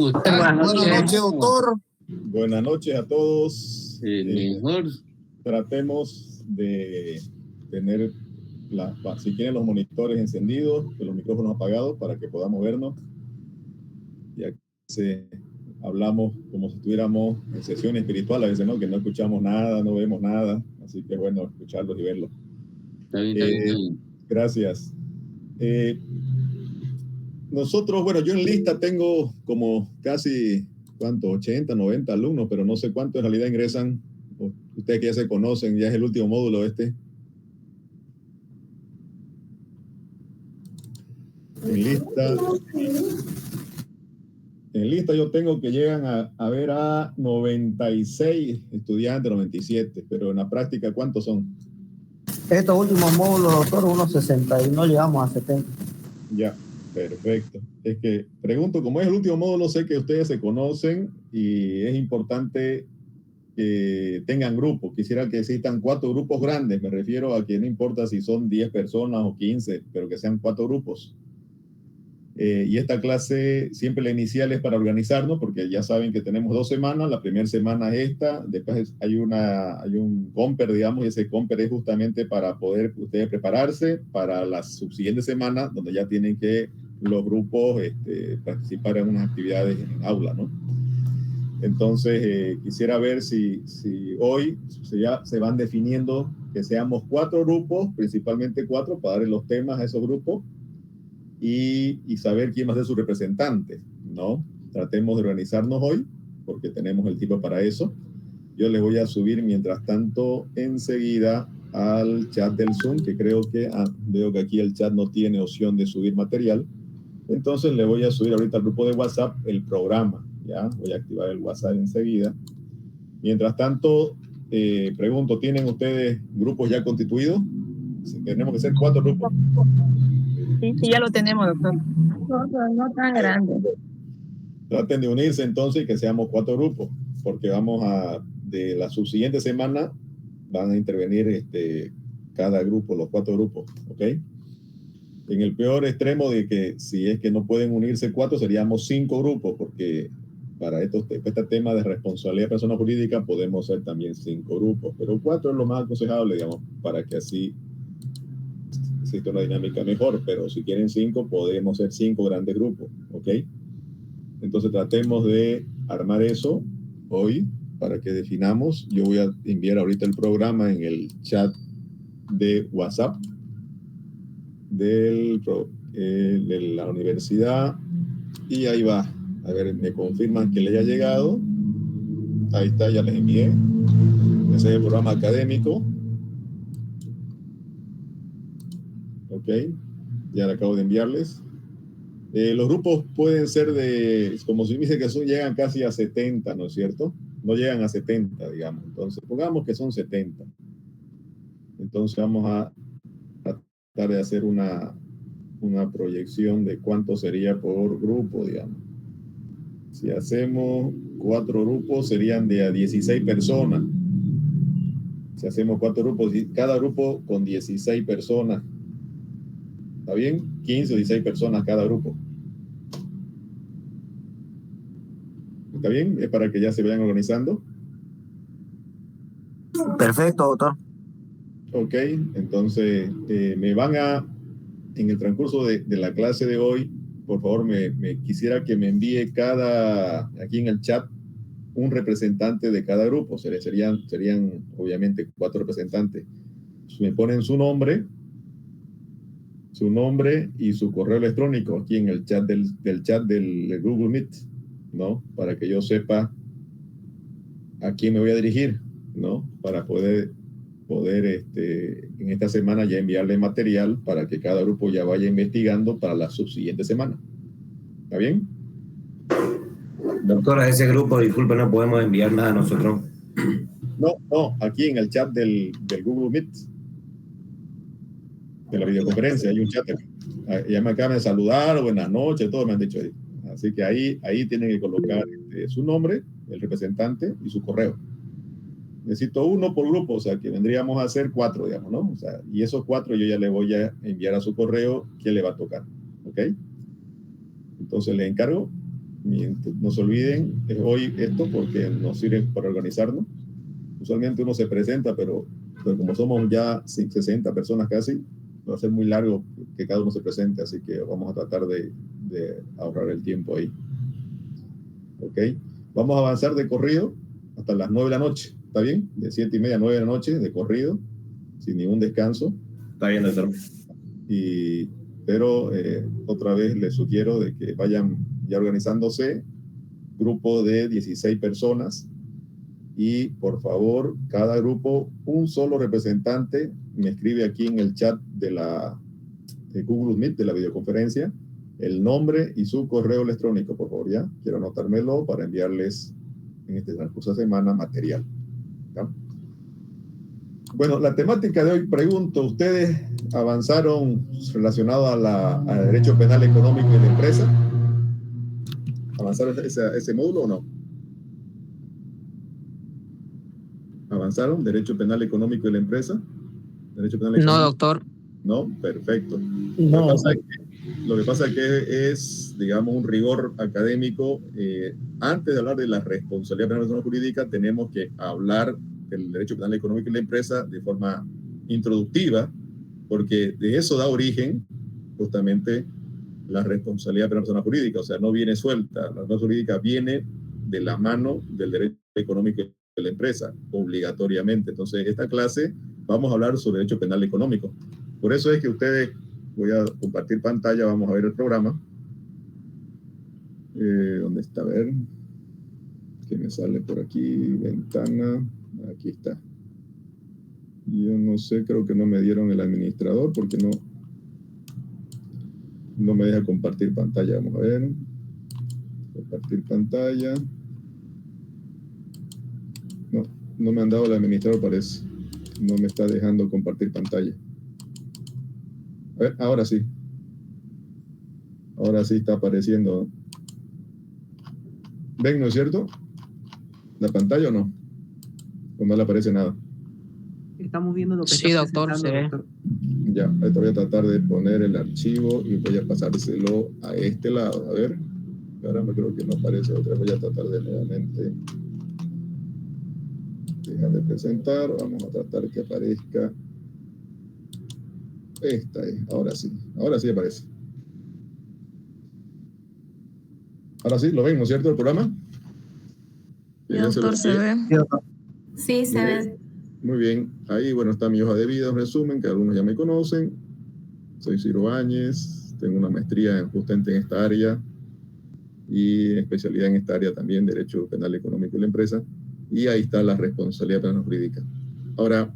Buenas noches, doctor. Buenas noches a todos. Mejor. Tratemos de tener, si quieren, los monitores encendidos, los micrófonos apagados para que podamos vernos. Ya que hablamos como si estuviéramos en sesión espiritual, a veces no, que no escuchamos nada, no vemos nada. Así que bueno, escucharlos y verlos. Está bien. Gracias. Nosotros, bueno, yo en lista tengo como casi, ¿cuánto? 80, 90 alumnos, pero no sé cuántos en realidad ingresan. Ustedes que ya se conocen, ya es el último módulo este. En lista yo tengo que llegan a ver a 96 estudiantes, 97, pero en la práctica, ¿cuántos son? Estos últimos módulos, doctor, unos 60 y no llegamos a 70. Ya, perfecto. Es que pregunto, como es el último módulo, sé que ustedes se conocen y es importante que tengan grupos. Quisiera que existan 4 grupos grandes. Me refiero a que no importa si son 10 personas o 15, pero que sean 4 grupos. Y esta clase, siempre la inicial es para organizarnos, porque ya saben que tenemos 2 semanas. La primera semana es esta, después hay un comper, digamos, y ese comper es justamente para poder ustedes prepararse para la subsiguiente semana, donde ya tienen que los grupos participar en unas actividades en aula, ¿no? Entonces, quisiera ver si hoy ya se van definiendo que seamos 4 grupos, principalmente 4, para darle los temas a esos grupos y saber quién va a ser su representante, ¿no? Tratemos de organizarnos hoy, porque tenemos el tiempo para eso. Yo les voy a subir, mientras tanto, enseguida al chat del Zoom, que creo que, veo que aquí el chat no tiene opción de subir material. Entonces le voy a subir ahorita al grupo de WhatsApp el programa, ¿ya? Voy a activar el WhatsApp enseguida. Mientras tanto, pregunto, ¿tienen ustedes grupos ya constituidos? Tenemos que ser 4 grupos. Sí, ya lo tenemos, doctor. No tan grande. Traten de unirse entonces y que seamos 4 grupos, porque de la subsiguiente semana van a intervenir cada grupo, los 4 grupos, ¿ok? En el peor extremo de que si es que no pueden unirse 4, seríamos 5 grupos, porque para este tema de responsabilidad de persona jurídica podemos ser también 5 grupos, pero 4 es lo más aconsejable, digamos, para que así exista una dinámica mejor. Pero si quieren 5, podemos ser 5 grandes grupos, ¿ok? Entonces tratemos de armar eso hoy para que definamos. Yo voy a enviar ahorita el programa en el chat de WhatsApp de la universidad, y ahí va. A ver, me confirman que le haya llegado. Ahí está, ya les envié. Ese es el programa académico. Ok, ya le acabo de enviarles. Los grupos pueden ser como si me dice que llegan casi a 70, ¿no es cierto? No llegan a 70, digamos. Entonces, pongamos que son 70. Entonces vamos a tratar de hacer una proyección de cuánto sería por grupo, digamos. Si hacemos 4 grupos, serían de a 16 personas. Si hacemos 4 grupos, cada grupo con 16 personas. ¿Está bien? 15 o 16 personas cada grupo. ¿Está bien? Es para que ya se vayan organizando. Perfecto, doctor. Ok, entonces en el transcurso de la clase de hoy, por favor, me quisiera que me envíe aquí en el chat, un representante de cada grupo. Serían obviamente 4 representantes. Me ponen su nombre y su correo electrónico aquí en el chat del chat del Google Meet, ¿no? Para que yo sepa a quién me voy a dirigir, ¿no? Para poder en esta semana ya enviarle material para que cada grupo ya vaya investigando para la subsiguiente semana. ¿Está bien? Doctor, a ese grupo, disculpe, no podemos enviar nada a nosotros. No, aquí en el chat del Google Meet, de la videoconferencia, hay un chat. Ya me acaban de saludar, buenas noches, todo me han dicho ahí. Así que ahí tienen que colocar su nombre, el representante y su correo. Necesito 1 por grupo, o sea que vendríamos a hacer 4, digamos, ¿no? O sea, y esos 4 yo ya le voy a enviar a su correo qué le va a tocar, ¿ok? Entonces le encargo No se olviden, es hoy esto porque nos sirve para organizarnos. Usualmente uno se presenta, pero como somos ya 60 personas casi, va a ser muy largo que cada uno se presente, así que vamos a tratar de ahorrar el tiempo ahí. ¿Ok? Vamos a avanzar de corrido hasta las 9 de la noche, ¿está bien? De 7:30 a 9 de la noche, de corrido, sin ningún descanso. Está bien, doctor. Pero otra vez les sugiero de que vayan ya organizándose, grupo de 16 personas, y por favor, cada grupo, un solo representante, me escribe aquí en el chat de Google Meet, de la videoconferencia, el nombre y su correo electrónico, por favor, ya. Quiero anotármelo para enviarles en este transcurso de semana material. ¿Ya? Bueno, la temática de hoy, pregunto, ¿ustedes avanzaron relacionado a derecho penal económico y de la empresa? ¿Avanzaron ese módulo o no? ¿Avanzaron? ¿Derecho penal económico y de la empresa? ¿Derecho penal económico? No, doctor. No, perfecto. No. Lo que pasa es que es, digamos, un rigor académico. Antes de hablar de la responsabilidad penal de la persona jurídica, tenemos que hablar del derecho penal económico y la empresa de forma introductiva, porque de eso da origen justamente la responsabilidad penal de la persona jurídica. O sea, no viene suelta. La responsabilidad jurídica viene de la mano del derecho económico de la empresa, obligatoriamente. Entonces, esta clase vamos a hablar sobre derecho penal económico. Por eso es que ustedes, voy a compartir pantalla, vamos a ver el programa. ¿Dónde está? A ver, que me sale por aquí, ventana, aquí está. Yo no sé, creo que no me dieron el administrador porque no me deja compartir pantalla. Vamos a ver, compartir pantalla. No me han dado el administrador, parece. No me está dejando compartir pantalla. A ver, ahora sí. Ahora sí está apareciendo. ¿Ven, no es cierto? ¿La pantalla o no? ¿O no le aparece nada? Estamos viendo lo que Sí, está doctor, presentando, se ve. doctor. Ya, ahorita voy a tratar de poner el archivo y voy a pasárselo a este lado. A ver. Ahora me creo que no aparece otra. Voy a tratar de nuevamente dejar de presentar. Vamos a tratar que aparezca. Esta es. Ahora sí. Ahora sí aparece. Ahora sí, lo ven, ¿no es cierto, el programa? Doctor, ¿se ve? Sí, se ve. Muy bien. Ahí, bueno, está mi hoja de vida, un resumen, que algunos ya me conocen. Soy Ciro Áñez, tengo una maestría justamente en esta área y especialidad en esta área también, Derecho Penal Económico y la Empresa. Y ahí está la responsabilidad penal jurídica. Ahora,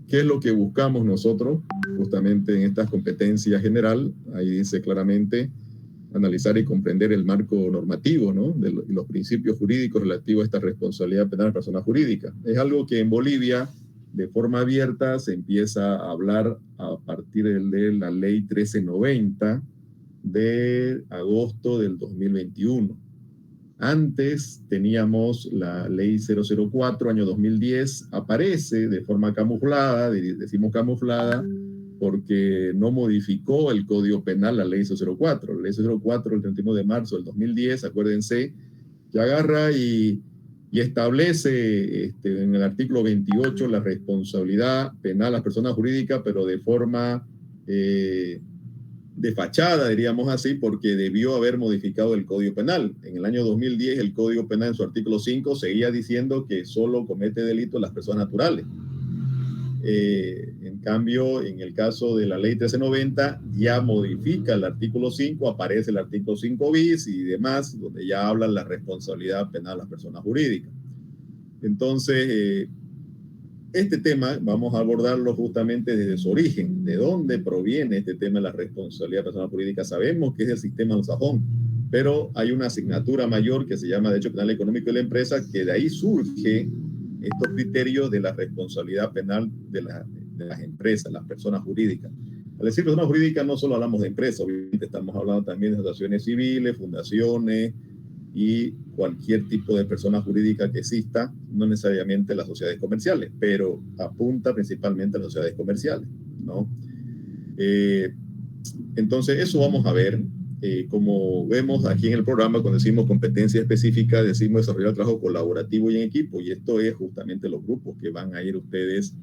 ¿qué es lo que buscamos nosotros justamente en esta competencia general? Ahí dice claramente analizar y comprender el marco normativo, ¿no? Y los principios jurídicos relativos a esta responsabilidad penal de persona jurídica. Es algo que en Bolivia, de forma abierta, se empieza a hablar a partir de la ley 1390 de agosto del 2021. Antes teníamos la ley 004, año 2010, aparece de forma camuflada, decimos camuflada, porque no modificó el Código Penal la ley 004. La ley 004, el 31 de marzo del 2010, acuérdense, que agarra y establece en el artículo 28 la responsabilidad penal a las personas jurídicas, pero de forma de fachada, diríamos así, porque debió haber modificado el Código Penal. En el año 2010, el Código Penal, en su artículo 5, seguía diciendo que solo comete delitos las personas naturales. En cambio, en el caso de la ley 1390, ya modifica el artículo 5, aparece el artículo 5 bis y demás, donde ya habla la responsabilidad penal de las personas jurídicas. Entonces, este tema vamos a abordarlo justamente desde su origen. ¿De dónde proviene este tema de la responsabilidad personal jurídica? Sabemos que es el sistema anglosajón, pero hay una asignatura mayor que se llama Derecho Penal Económico de la Empresa, que de ahí surge estos criterios de la responsabilidad penal de las empresas, las personas jurídicas. Al decir personas jurídicas no solo hablamos de empresas, obviamente estamos hablando también de asociaciones civiles, fundaciones y cualquier tipo de persona jurídica que exista, no necesariamente las sociedades comerciales, pero apunta principalmente a las sociedades comerciales, ¿no? Entonces eso vamos a ver. como vemos aquí en el programa, cuando decimos competencia específica, decimos desarrollar el trabajo colaborativo y en equipo, y esto es justamente los grupos que van a ir ustedes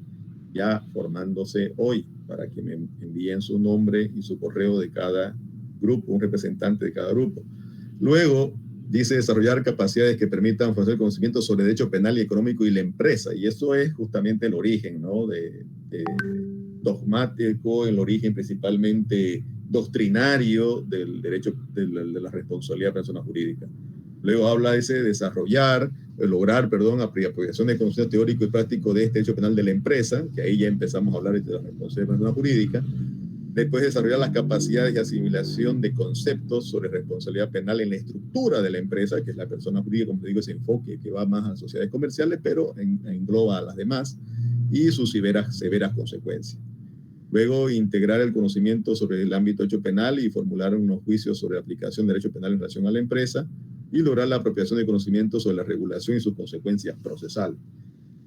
ya formándose hoy, para que me envíen su nombre y su correo de cada grupo, un representante de cada grupo. Luego dice desarrollar capacidades que permitan ofrecer conocimiento sobre derecho penal y económico y la empresa, y eso es justamente el origen, ¿no? de dogmático, el origen principalmente doctrinario del derecho de la responsabilidad de personas jurídicas. Luego habla de ese lograr aplicación de conocimiento teórico y práctico de este derecho penal de la empresa, que ahí ya empezamos a hablar de la responsabilidad de personas jurídicas. Después desarrollar las capacidades de asimilación de conceptos sobre responsabilidad penal en la estructura de la empresa, que es la persona jurídica, como te digo, ese enfoque que va más a sociedades comerciales, pero engloba a las demás, y sus severas consecuencias. Luego, integrar el conocimiento sobre el ámbito de derecho penal y formular unos juicios sobre la aplicación de derecho penal en relación a la empresa, y lograr la apropiación de conocimiento sobre la regulación y sus consecuencias procesales.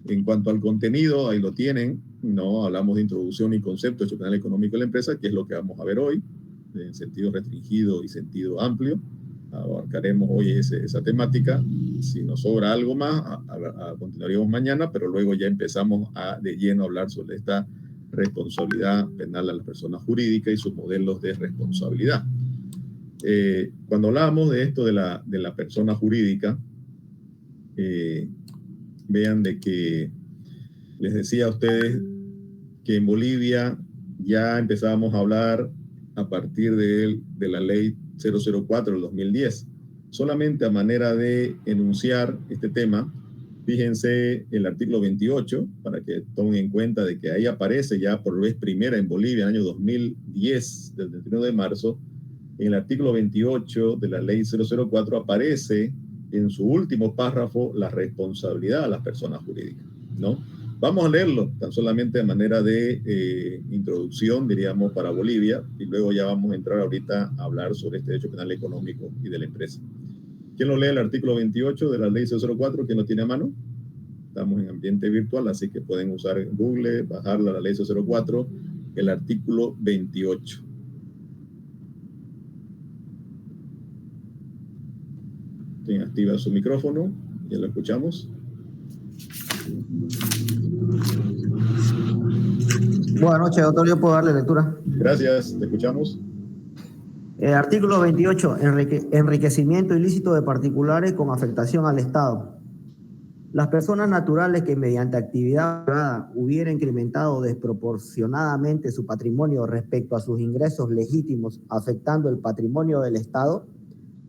En cuanto al contenido, ahí lo tienen, ¿no? Hablamos de introducción y concepto de derecho penal económico de la empresa, que es lo que vamos a ver hoy, en sentido restringido y sentido amplio. Abarcaremos hoy esa temática. Si nos sobra algo más, continuaríamos mañana, pero luego ya empezamos de lleno a hablar sobre esta responsabilidad penal a las personas jurídicas y sus modelos de responsabilidad. Cuando hablamos de esto de la persona jurídica, vean de que les decía a ustedes que en Bolivia ya empezábamos a hablar a partir de la ley 004 del 2010. Solamente a manera de enunciar este tema, fíjense el artículo 28, para que tomen en cuenta de que ahí aparece ya por vez primera en Bolivia, en el año 2010, del 31 de marzo, en el artículo 28 de la ley 004 aparece en su último párrafo la responsabilidad a las personas jurídicas, ¿no? Vamos a leerlo, tan solamente de manera de introducción, diríamos, para Bolivia, y luego ya vamos a entrar ahorita a hablar sobre este derecho penal económico y de la empresa. ¿Quién lo lee el artículo 28 de la ley 004? ¿Quién lo tiene a mano? Estamos en ambiente virtual, así que pueden usar Google, bajarla, la ley 004, el artículo 28. Activa su micrófono, ya lo escuchamos. Buenas noches, doctor. Yo puedo darle lectura. Gracias, te escuchamos. Artículo 28. Enriquecimiento ilícito de particulares con afectación al Estado. Las personas naturales que mediante actividad privada hubiera incrementado desproporcionadamente su patrimonio respecto a sus ingresos legítimos, afectando el patrimonio del Estado,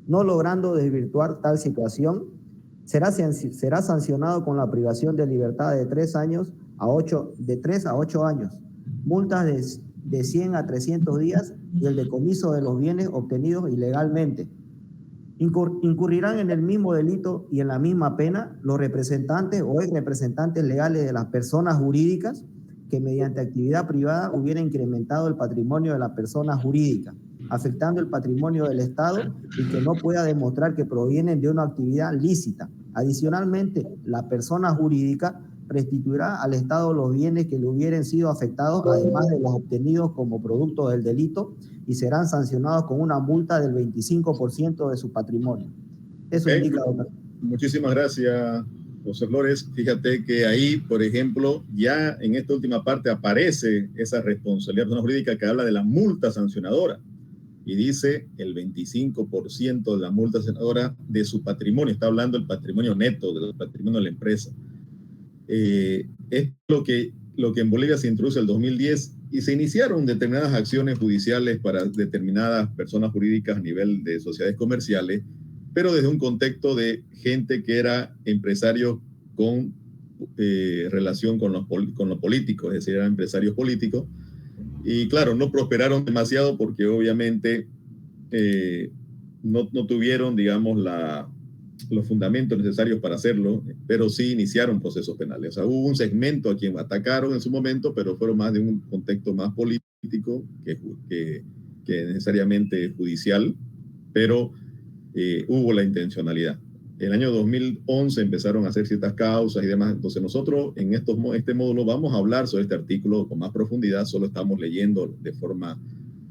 no logrando desvirtuar tal situación, será sancionado con la privación de libertad de 3 a 8 años, multas de 100 a 300 días y el decomiso de los bienes obtenidos ilegalmente. Incurrirán en el mismo delito y en la misma pena los representantes o ex representantes legales de las personas jurídicas que mediante actividad privada hubiera incrementado el patrimonio de la persona jurídica, afectando el patrimonio del Estado y que no pueda demostrar que provienen de una actividad lícita. Adicionalmente, la persona jurídica restituirá al Estado los bienes que le hubieran sido afectados, además de los obtenidos como producto del delito, y serán sancionados con una multa del 25% de su patrimonio. Eso indica, doctor. Muchísimas gracias, José Flores. Fíjate que ahí, por ejemplo, ya en esta última parte aparece esa responsabilidad de persona jurídica que habla de la multa sancionadora. Y dice el 25% de la multa sancionadora de su patrimonio. Está hablando del patrimonio neto, del patrimonio de la empresa. Es lo que en Bolivia se introduce en el 2010 y se iniciaron determinadas acciones judiciales para determinadas personas jurídicas a nivel de sociedades comerciales, pero desde un contexto de gente que era empresario con relación con los políticos, es decir, eran empresarios políticos. Y claro, no prosperaron demasiado porque obviamente no tuvieron, digamos, los fundamentos necesarios para hacerlo, pero sí iniciaron procesos penales. O sea, hubo un segmento a quien atacaron en su momento, pero fueron más de un contexto más político que necesariamente judicial, pero hubo la intencionalidad. En el año 2011 empezaron a hacer ciertas causas y demás. Entonces nosotros en este módulo vamos a hablar sobre este artículo con más profundidad. Solo estamos leyendo de forma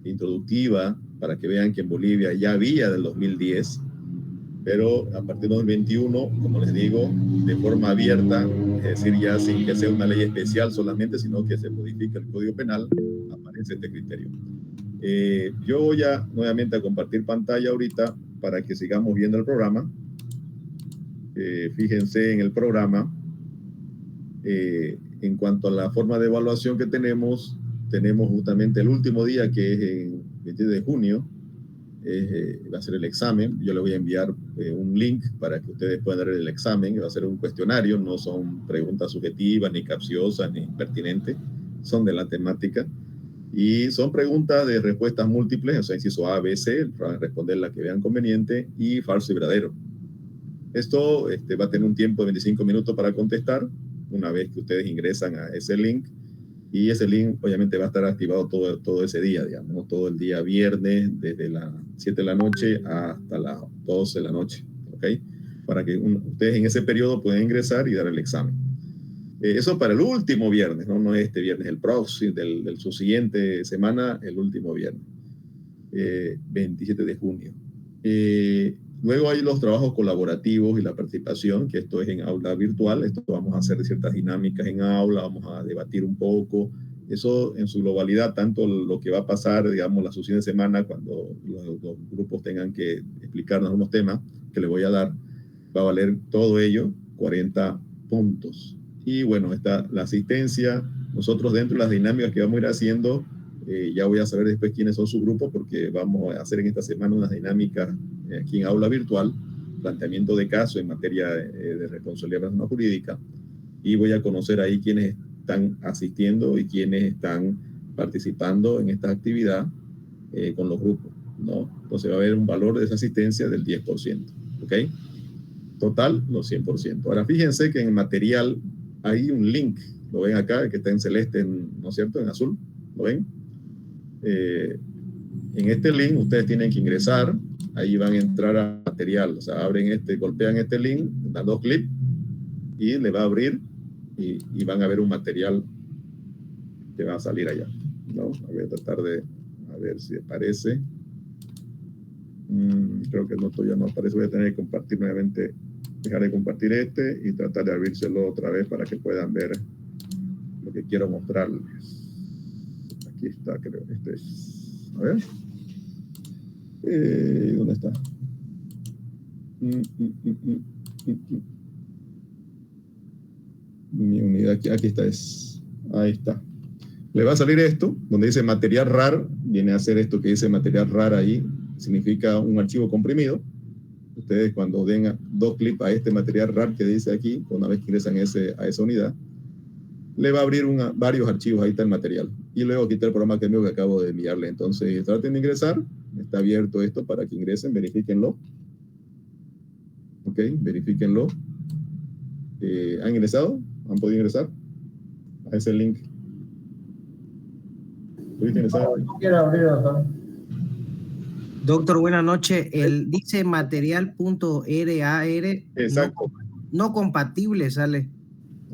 introductiva para que vean que en Bolivia ya había del 2010, pero a partir del 2021, como les digo, de forma abierta, es decir, ya sin que sea una ley especial solamente, sino que se modifique el Código Penal, aparece este criterio. Yo voy nuevamente a compartir pantalla ahorita para que sigamos viendo el programa. Fíjense en el programa. En cuanto a la forma de evaluación que tenemos justamente el último día, que es el 22 de junio, va a ser el examen. Yo le voy a enviar un link para que ustedes puedan dar el examen. Va a ser un cuestionario, no son preguntas subjetivas, ni capciosas, ni pertinentes, son de la temática. Y son preguntas de respuestas múltiples, o sea, inciso A, B, C, para responder la que vean conveniente, y falso y verdadero. Esto va a tener un tiempo de 25 minutos para contestar, una vez que ustedes ingresan a ese link, y ese link obviamente va a estar activado todo ese día, digamos, ¿no? Todo el día viernes, desde las 7 de la noche hasta las 12 de la noche, ¿ok? Para que ustedes en ese periodo puedan ingresar y dar el examen. Eso para el último viernes, no este viernes, el próximo, del su siguiente semana, el último viernes, 27 de junio. Luego hay los trabajos colaborativos y la participación, que esto es en aula virtual. Esto vamos a hacer ciertas dinámicas en aula, vamos a debatir un poco. Eso en su globalidad, tanto lo que va a pasar, digamos, la sucesión de semana, cuando los grupos tengan que explicarnos unos temas que les voy a dar, va a valer todo ello 40 puntos. Y bueno, está la asistencia. Nosotros dentro de las dinámicas que vamos a ir haciendo, ya voy a saber después quiénes son sus grupos, porque vamos a hacer en esta semana unas dinámicas aquí en aula virtual, planteamiento de caso en materia de responsabilidad personal jurídica, y voy a conocer ahí quiénes están asistiendo y quiénes están participando en esta actividad con los grupos, ¿no? Entonces va a haber un valor de esa asistencia del 10%, ¿ok? Total, los 100%. Ahora fíjense que en el material hay un link, lo ven acá, que está en celeste, ¿no es cierto?, en azul, ¿lo ven? En este link ustedes tienen que ingresar, ahí van a entrar a material, o sea, golpean este link, dan 2 clics y le va a abrir y van a ver un material que va a salir allá, ¿no? Voy a tratar de, a ver si aparece. Creo que ya no aparece, voy a tener que compartir nuevamente, dejar de compartir y tratar de abrírselo otra vez para que puedan ver lo que quiero mostrarles. Aquí está, creo. Este es. A ver. ¿Dónde está? Mi unidad aquí está. Ahí está. Le va a salir esto, donde dice material RAR. Viene a ser esto que dice material RAR ahí. Significa un archivo comprimido. Ustedes cuando den 2 clics a este material RAR que dice aquí, una vez que ingresan a esa unidad, le va a abrir varios archivos, ahí está el material. Y luego aquí está el programa que acabo de enviarle. Entonces, traten de ingresar. Está abierto esto para que ingresen, verifíquenlo. Ok, verifíquenlo. ¿Han ingresado? ¿Han podido ingresar a ese link? ¿Pudiste ingresar? No quiero abrir, doctor. Doctor, buenas noches. Dice material.rar. Exacto. No compatible, sale.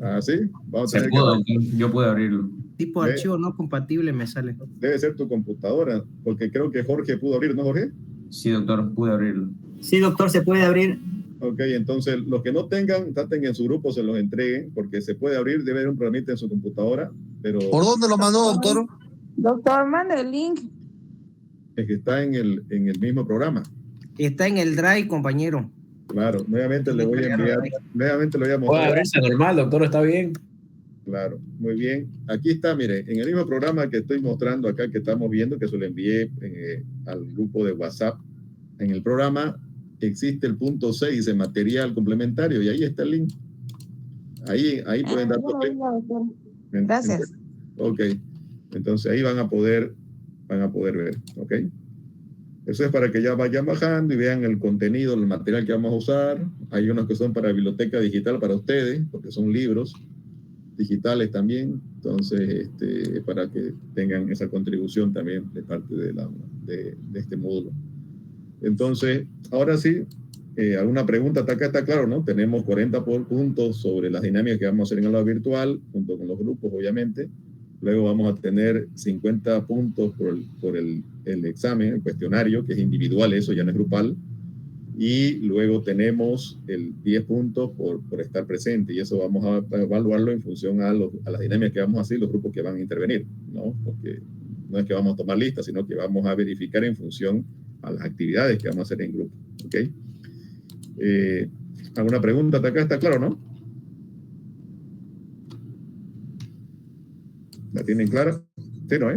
Ah, sí. Vamos a Se tener pudo, yo pude abrirlo. Tipo archivo no compatible me sale. Debe ser tu computadora, porque creo que Jorge pudo abrir, ¿no, Jorge? Sí, doctor, pude abrirlo. Sí, doctor, se puede abrir. Ok, entonces los que no tengan, traten que en su grupo se los entreguen, porque se puede abrir, debe haber un programita en su computadora, pero... ¿Por dónde lo mandó, doctor? Doctor, manda el link. Es que está en el mismo programa. Está en el Drive, compañero. Claro, nuevamente le voy a enviar, nuevamente le voy a Puede mostrar. abrirse normal, doctor, está bien. Claro, muy bien. Aquí está, mire, en el mismo programa que estoy mostrando acá, que estamos viendo, que se lo envié al grupo de WhatsApp, en el programa existe el punto 6, dice material complementario, y ahí está el link. Ahí pueden dar dos clics. Gracias. Ok, entonces ahí van a poder ver, ok. Eso es para que ya vayan bajando y vean el contenido, el material que vamos a usar. Hay unos que son para biblioteca digital para ustedes, porque son libros digitales también. Entonces, para que tengan esa contribución también de parte de este módulo. Entonces, ahora sí, alguna pregunta, hasta acá está claro, ¿no? Tenemos 40 puntos sobre las dinámicas que vamos a hacer en el aula virtual, junto con los grupos, obviamente. Luego vamos a tener 50 puntos por el examen, el cuestionario, que es individual, eso ya no es grupal, y luego tenemos el 10 puntos por estar presente, y eso vamos a evaluarlo en función a las dinámicas que vamos a hacer, los grupos que van a intervenir, ¿no? Porque no es que vamos a tomar listas, sino que vamos a verificar en función a las actividades que vamos a hacer en grupo, ¿ok? ¿Alguna pregunta hasta acá? ¿Está claro, no? ¿La tienen clara? Sí, ¿no?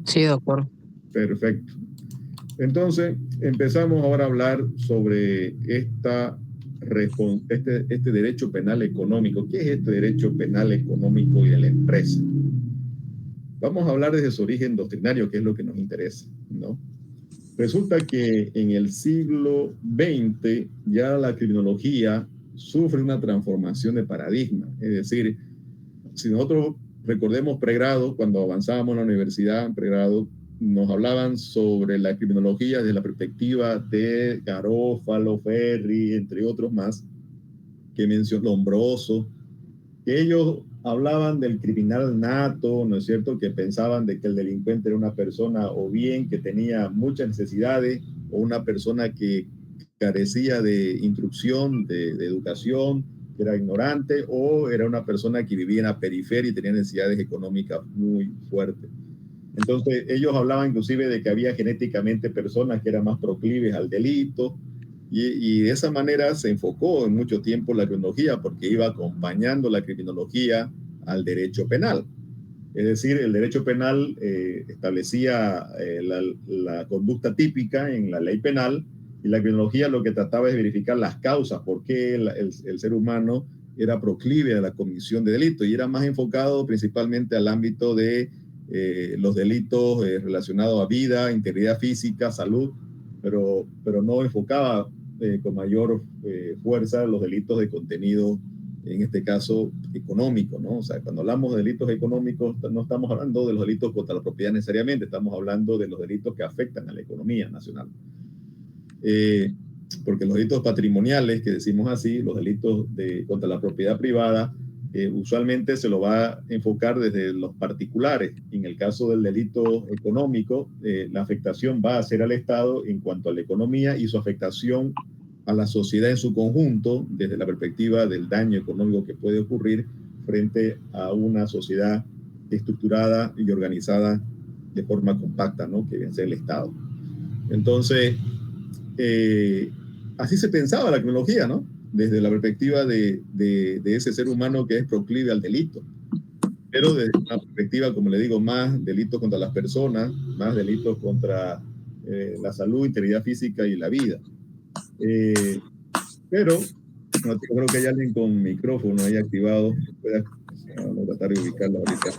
Sí, doctor. Perfecto. Entonces, empezamos ahora a hablar sobre este derecho penal económico. ¿Qué es este derecho penal económico y de la empresa? Vamos a hablar desde su origen doctrinario, que es lo que nos interesa, ¿no? Resulta que en el siglo XX ya la criminología sufre una transformación de paradigma. Es decir, si nosotros recordemos pregrado, cuando avanzábamos en la universidad, en pregrado, nos hablaban sobre la criminología desde la perspectiva de Garófalo, Ferri, entre otros más, que mencionó Lombroso, que ellos hablaban del criminal nato, ¿no es cierto?, que pensaban de que el delincuente era una persona o bien que tenía muchas necesidades o una persona que carecía de instrucción, de educación, que era ignorante, o era una persona que vivía en la periferia y tenía necesidades económicas muy fuertes. Entonces, ellos hablaban inclusive de que había genéticamente personas que eran más proclives al delito, y de esa manera se enfocó en mucho tiempo la criminología, porque iba acompañando la criminología al derecho penal. Es decir, el derecho penal establecía la conducta típica en la ley penal, y la criminología lo que trataba es verificar las causas, por qué el ser humano era proclive a la comisión de delitos, y era más enfocado principalmente al ámbito de los delitos relacionados a vida, integridad física, salud, pero no enfocaba con mayor fuerza los delitos de contenido, en este caso económico, ¿no? O sea, cuando hablamos de delitos económicos, no estamos hablando de los delitos contra la propiedad necesariamente, estamos hablando de los delitos que afectan a la economía nacional. Porque los delitos patrimoniales, que decimos así, los delitos contra la propiedad privada, usualmente se lo va a enfocar desde los particulares. En el caso del delito económico, la afectación va a ser al Estado en cuanto a la economía y su afectación a la sociedad en su conjunto, desde la perspectiva del daño económico que puede ocurrir frente a una sociedad estructurada y organizada de forma compacta, ¿no?, que es el Estado. Entonces, así se pensaba la criminología, ¿no?, desde la perspectiva de ese ser humano que es proclive al delito, pero desde una perspectiva, como le digo, más delitos contra las personas, más delitos contra la salud, integridad física y la vida. Pero no, creo que hay alguien con micrófono ahí activado. Vamos a tratar de ubicarlo ahorita.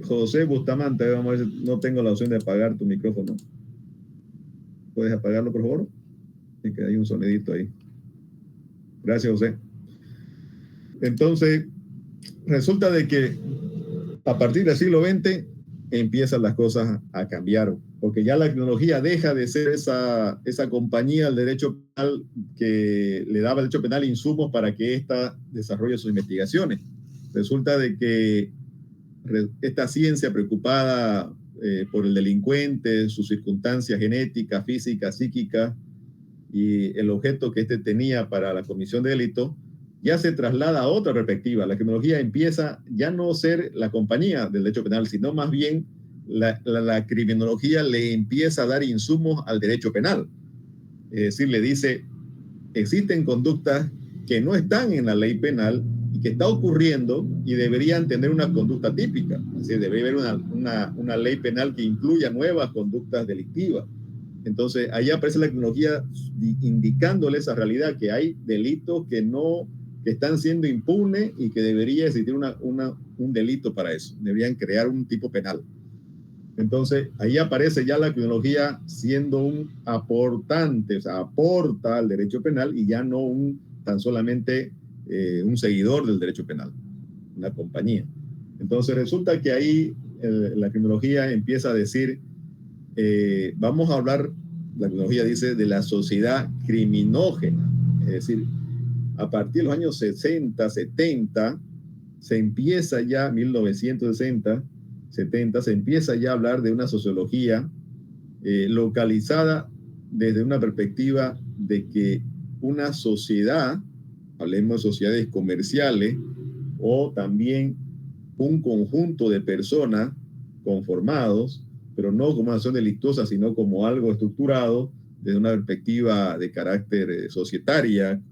José Bustamante, vamos a ver si no tengo la opción de apagar tu micrófono. ¿Puedes apagarlo, por favor? Sí, que hay un sonidito ahí. Gracias, José. Entonces, resulta de que a partir del siglo XX empiezan las cosas a cambiar, porque ya la tecnología deja de ser esa compañía del derecho penal que le daba al derecho penal insumos para que ésta desarrolle sus investigaciones. Resulta de que esta ciencia preocupada por el delincuente, sus circunstancias genéticas, físicas, psíquicas y el objeto que éste tenía para la comisión de delito, ya se traslada a otra perspectiva. La criminología empieza ya no ser la compañía del derecho penal, sino más bien la criminología le empieza a dar insumos al derecho penal. Es decir, le dice, existen conductas que no están en la ley penal y que está ocurriendo y deberían tener una conducta típica. Así debe haber una ley penal que incluya nuevas conductas delictivas. Entonces, ahí aparece la criminología indicándole esa realidad, que hay delitos que están siendo impunes y que debería existir un delito para eso. Deberían crear un tipo penal. Entonces, ahí aparece ya la criminología siendo un aportante, o sea, aporta al derecho penal y ya no tan solamente un seguidor del derecho penal, una compañía. Entonces, resulta que ahí la criminología empieza a decir, vamos a hablar, la criminología dice, de la sociedad criminógena, es decir, a partir de los años 60, 70, se empieza ya, 1960, 70, se empieza ya a hablar de una sociología localizada desde una perspectiva de que una sociedad, hablemos de sociedades comerciales, o también un conjunto de personas conformados, pero no como una acción delictuosa, sino como algo estructurado desde una perspectiva de carácter societaria,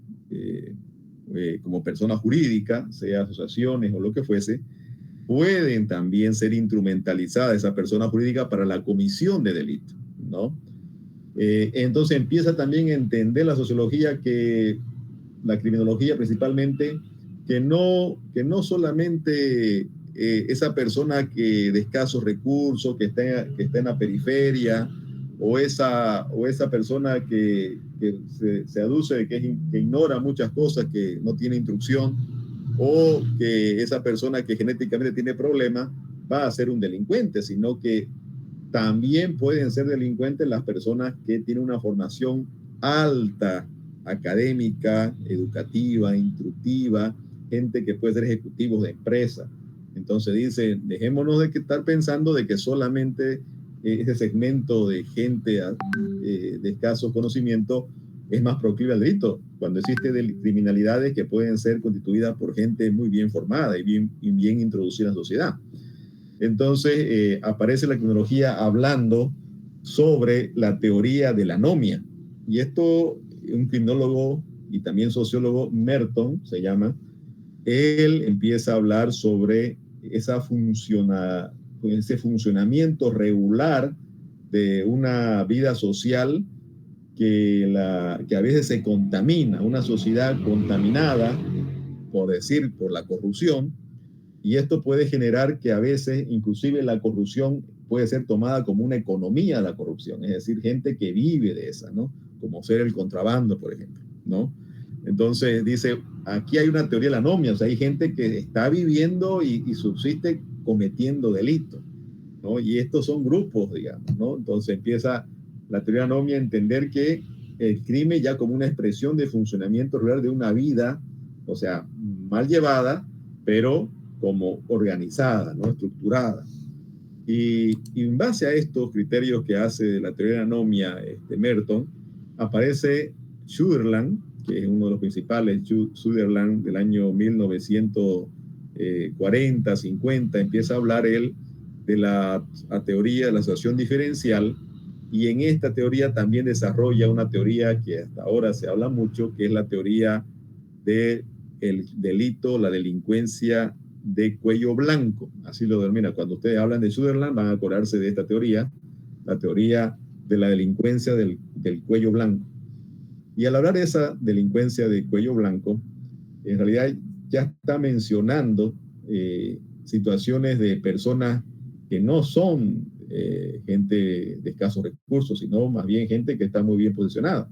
como persona jurídica, sea asociaciones o lo que fuese, pueden también ser instrumentalizadas esa persona jurídica para la comisión de delitos, ¿no? Entonces empieza también a entender la sociología, que la criminología principalmente, que no solamente esa persona que de escasos recursos, que está en la periferia, o esa persona que se aduce de que ignora muchas cosas, que no tiene instrucción, o que esa persona que genéticamente tiene problemas va a ser un delincuente, sino que también pueden ser delincuentes las personas que tienen una formación alta, académica, educativa, instructiva, gente que puede ser ejecutivos de empresa. Entonces dice, dejémonos de estar pensando de que solamente ese segmento de gente de escaso conocimiento es más proclive al delito, cuando existen criminalidades que pueden ser constituidas por gente muy bien formada y bien introducida en la sociedad. Entonces aparece la criminología hablando sobre la teoría de la anomia. Y esto, un criminólogo y también sociólogo, Merton se llama, él empieza a hablar sobre ese funcionamiento regular de una vida social que a veces se contamina, una sociedad contaminada, por la corrupción, y esto puede generar que a veces inclusive la corrupción puede ser tomada como una economía de la corrupción, es decir, gente que vive de esa, ¿no? Como ser el contrabando, por ejemplo, ¿no? Entonces dice, aquí hay una teoría de la anomia, o sea, hay gente que está viviendo y subsiste cometiendo delitos, ¿no? Y estos son grupos, digamos, ¿no? Entonces empieza la teoría de la anomia a entender que el crimen ya como una expresión de funcionamiento regular de una vida, o sea, mal llevada, pero como organizada, ¿no? Estructurada. Y en base a estos criterios que hace la teoría de la anomia Merton, aparece Sutherland, que es uno de los principales, Sutherland del año 1940, 50, empieza a hablar él de la teoría de la asociación diferencial, y en esta teoría también desarrolla una teoría que hasta ahora se habla mucho, que es la teoría del delito, la delincuencia de cuello blanco, así lo denomina. Cuando ustedes hablan de Sutherland van a acordarse de esta teoría, la teoría de la delincuencia del cuello blanco. Y al hablar de esa delincuencia de cuello blanco, en realidad ya está mencionando situaciones de personas que no son gente de escasos recursos, sino más bien gente que está muy bien posicionada.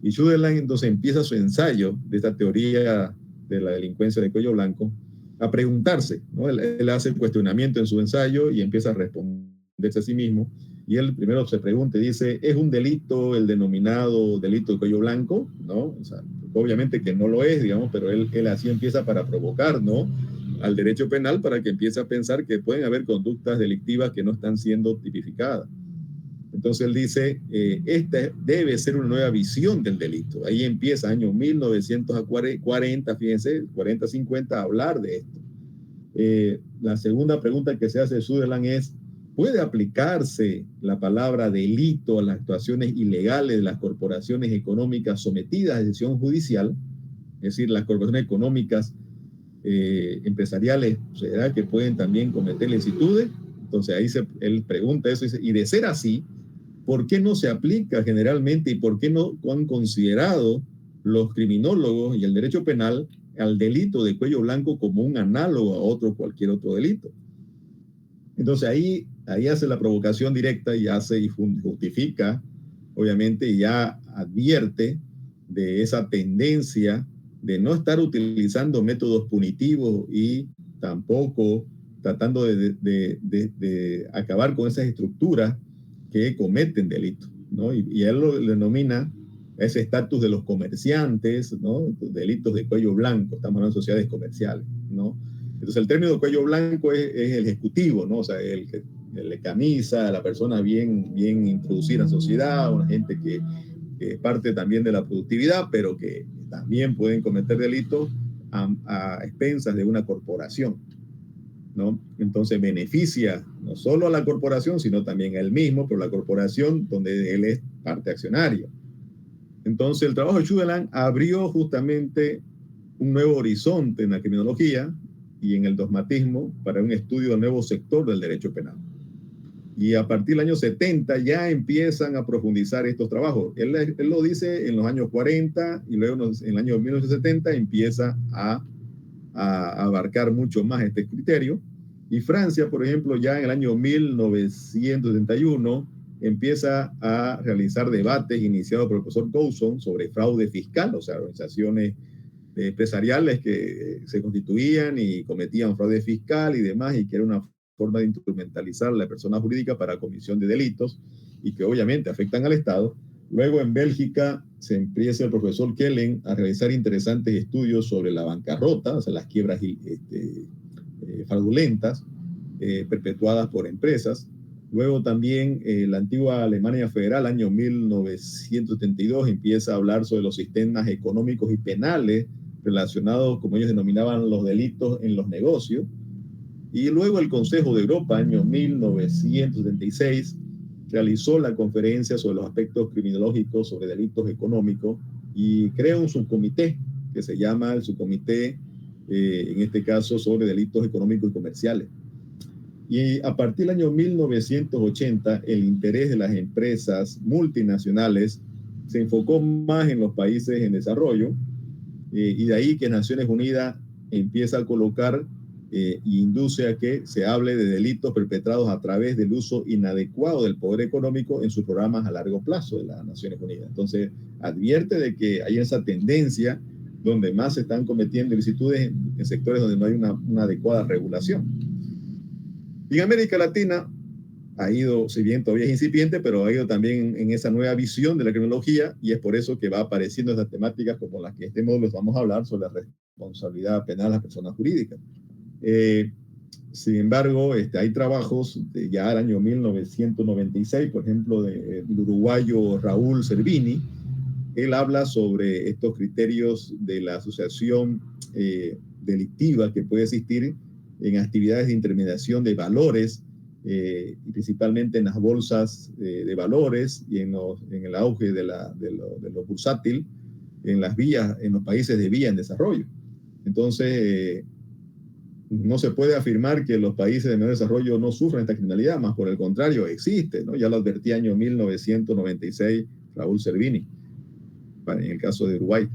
Y Sutherland entonces empieza su ensayo de esta teoría de la delincuencia de cuello blanco a preguntarse, ¿no? Él hace el cuestionamiento en su ensayo y empieza a responderse a sí mismo. Y él primero se pregunta y dice, ¿es un delito el denominado delito de cuello blanco? ¿No? O sea, obviamente que no lo es, digamos, pero él así empieza para provocar, ¿no?, al derecho penal, para que empiece a pensar que pueden haber conductas delictivas que no están siendo tipificadas. Entonces él dice, esta debe ser una nueva visión del delito. Ahí empieza, año 1940, fíjense, 40-50, a hablar de esto. La segunda pregunta que se hace Sutherland es, ¿puede aplicarse la palabra delito a las actuaciones ilegales de las corporaciones económicas sometidas a decisión judicial? Es decir, las corporaciones económicas empresariales, ¿será que pueden también cometer ilicitudes? Entonces ahí él pregunta eso y dice, y de ser así, ¿por qué no se aplica generalmente y por qué no han considerado los criminólogos y el derecho penal al delito de cuello blanco como un análogo a cualquier otro delito? Entonces ahí hace la provocación directa y hace y justifica, obviamente, y ya advierte de esa tendencia de no estar utilizando métodos punitivos y tampoco tratando de acabar con esas estructuras que cometen delitos, ¿no? Y él lo denomina ese estatus de los comerciantes, ¿no? Delitos de cuello blanco, estamos hablando de sociedades comerciales, ¿no? Entonces el término cuello blanco es el ejecutivo, ¿no? O sea, el de camisa, la persona bien introducida en sociedad, una gente que es parte también de la productividad, pero que también pueden cometer delitos a expensas de una corporación, ¿no? Entonces beneficia no solo a la corporación, sino también a él mismo, pero la corporación donde él es parte accionario. Entonces el trabajo de Sutherland abrió justamente un nuevo horizonte en la criminología y en el dogmatismo para un estudio del nuevo sector del derecho penal. Y a partir del año 70 ya empiezan a profundizar estos trabajos. Él lo dice en los años 40 y luego en el año 1970 empieza a abarcar mucho más este criterio. Y Francia, por ejemplo, ya en el año 1971 empieza a realizar debates iniciados por el profesor Coulson sobre fraude fiscal, o sea, organizaciones empresariales que se constituían y cometían fraude fiscal y demás, y que era una forma de instrumentalizar a la persona jurídica para comisión de delitos y que obviamente afectan al Estado. Luego en Bélgica se empieza el profesor Kellen a realizar interesantes estudios sobre la bancarrota, o sea, las quiebras fraudulentas perpetuadas por empresas. Luego también la antigua Alemania Federal, año 1972, empieza a hablar sobre los sistemas económicos y penales relacionados, como ellos denominaban, los delitos en los negocios. Y luego el Consejo de Europa, año 1976, realizó la conferencia sobre los aspectos criminológicos sobre delitos económicos y creó un subcomité que se llama el subcomité, en este caso, sobre delitos económicos y comerciales. Y a partir del año 1980, el interés de las empresas multinacionales se enfocó más en los países en desarrollo, y de ahí que Naciones Unidas empieza a colocar y induce a que se hable de delitos perpetrados a través del uso inadecuado del poder económico en sus programas a largo plazo de las Naciones Unidas. Entonces, advierte de que hay esa tendencia donde más se están cometiendo ilicitudes en sectores donde no hay una adecuada regulación. Y en América Latina ha ido, si bien todavía es incipiente, pero ha ido también en esa nueva visión de la criminología, y es por eso que va apareciendo esas temáticas como las que en este módulo vamos a hablar sobre la responsabilidad penal de las personas jurídicas. Sin embargo, hay trabajos de ya el año 1996, por ejemplo, del uruguayo Raúl Cervini. Él habla sobre estos criterios de la asociación delictiva que puede existir en actividades de intermediación de valores, principalmente en las bolsas de valores y en el auge de lo bursátil, en las vías, en los países de vía en desarrollo. Entonces, no se puede afirmar que los países de menor desarrollo no sufran esta criminalidad, más por el contrario, existe, ¿no? Ya lo advertía año 1996 Raúl Cervini, en el caso de Uruguay.